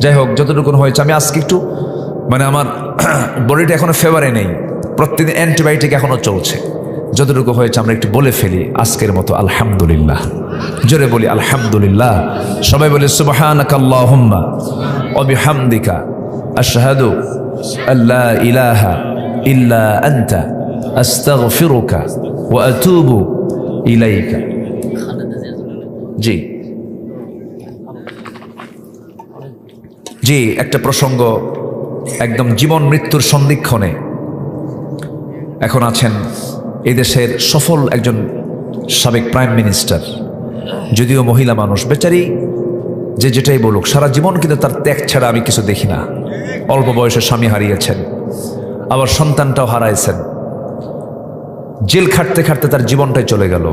যাই হোক, যতটুকু হয়েছে, আমি আজকে একটু আমার বডিটা এখনো ফেভারে নেই, প্রতিদিন অ্যান্টিবায়োটিক এখনো চলছে। যতটুকু হয়েছে আমরা একটু বলে ফেলি আজকের মতো আলহামদুলিল্লাহ। জোরে বলি আলহামদুলিল্লাহ। সবাই বলি সুবহানাকা আল্লাহুম্মা ওয়া বিহামদিকা আশহাদু আল্লা ইলাহা ইল্লা আনতা আস্তাগফিরুকা ওয়া আতুবু ইলাইকা। জি জি, একটা প্রসঙ্গ, একদম জীবন মৃত্যুর সন্ধিক্ষণে এখন আছেন এই দেশের সফল একজন সাবেক প্রাইম মিনিস্টার, যদিও মহিলা মানুষ, বেচারি যে যেটাই বলুক সারা জীবন কিন্তু তার ত্যাগ ছাড়া আমি কিছু দেখি না। অল্প বয়সে স্বামী হারিয়েছেন, আবার সন্তানটাও হারাইছেন। জেল খাটতে খাটতে তার জীবনটাই চলে গেল,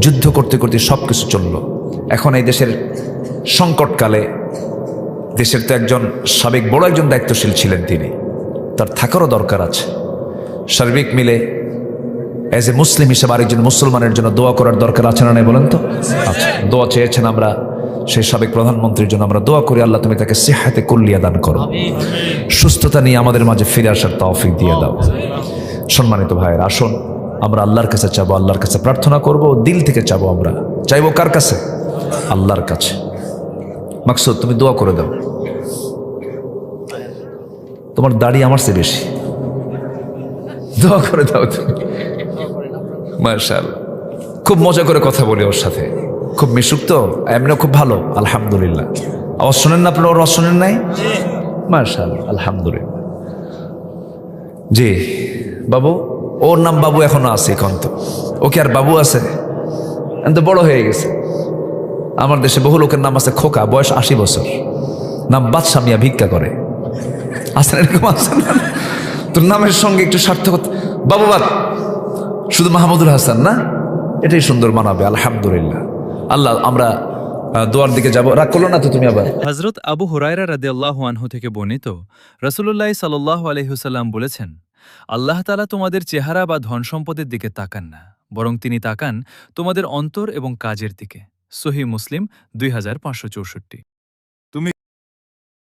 যুদ্ধ করতে করতে সব কিছু চলল। এখন এই দেশের সংকটকালে দেশের তো একজন সাবেক বড় একজন দায়িত্বশীল ছিলেন, তিনি, তার থাকারও দরকার আছে। সার্বিক মিলে অ্যাজ এ মুসলিম হিসেবে আরেকজন মুসলমানের জন্য দোয়া করার দরকার আছে না নাই বলেন তো? আচ্ছা, দোয়া চেয়েছেন আমরা সেই সাবেক প্রধানমন্ত্রীর জন্য, আমরা দোয়া করি আল্লাহ তুমি তাকে সিহাতে কুল্লিয়া দান করো, সুস্থতা নিয়ে আমাদের মাঝে ফিরে আসার তৌফিক দিয়ে দাও। সম্মানিত ভাইয়ের, আসুন আমরা আল্লাহর কাছে চাবো, আল্লাহর কাছে প্রার্থনা করব, দিল থেকে চাবো। আমরা চাইবো কার কাছে? আল্লাহর কাছে। মাকসুদ তুমি দোয়া করে দাও, তোমার দাড়ি আমার চেয়ে বেশি, দোয়া করে দাও তুমি। মাশাআল্লাহ, খুব মজা করে কথা বলি ওর সাথে, খুব মিশুক তো, এমনিও খুব ভালো আলহামদুলিল্লাহ। আওয়াজ শোনেন না আপনার? ওর আওয়াজ শোনেন নাই? মাশাআল্লাহ আলহামদুলিল্লাহ। জি বাবু, ওর নাম বাবু এখনো আছে, এখন তো ওকে আর বাবু আছে? তো বড় হয়ে গেছে। আমার দেশে বহু লোকের নাম আছে খোকা, বয়স 80 বছর, নাম বাদশা মিয়া, ভিক্ষা করে। আছেন এরকম? আছেন? তোর নামের সঙ্গে একটু সার্থকতা। বাবুবাদ শুধু মাহমুদুল হাসান না, এটাই সুন্দর মানাবে আলহামদুলিল্লাহ। আল্লাহ, আমরা দোয়ার দিকে যাব। রাগ করলো না তো তুমি আবার? হযরত আবু হুরায়রা রাদিয়াল্লাহু আনহু থেকে বর্ণিত, রাসূলুল্লাহ সাল্লাল্লাহু আলাইহি ওয়াসাল্লাম বলেছেন, আল্লাহ তাআলা তোমাদের চেহারা বা ধন সম্পদের দিকে তাকান না, বরং তিনি তাকান তোমাদের অন্তর এবং কাজের দিকে। সহিহ মুসলিম 2564।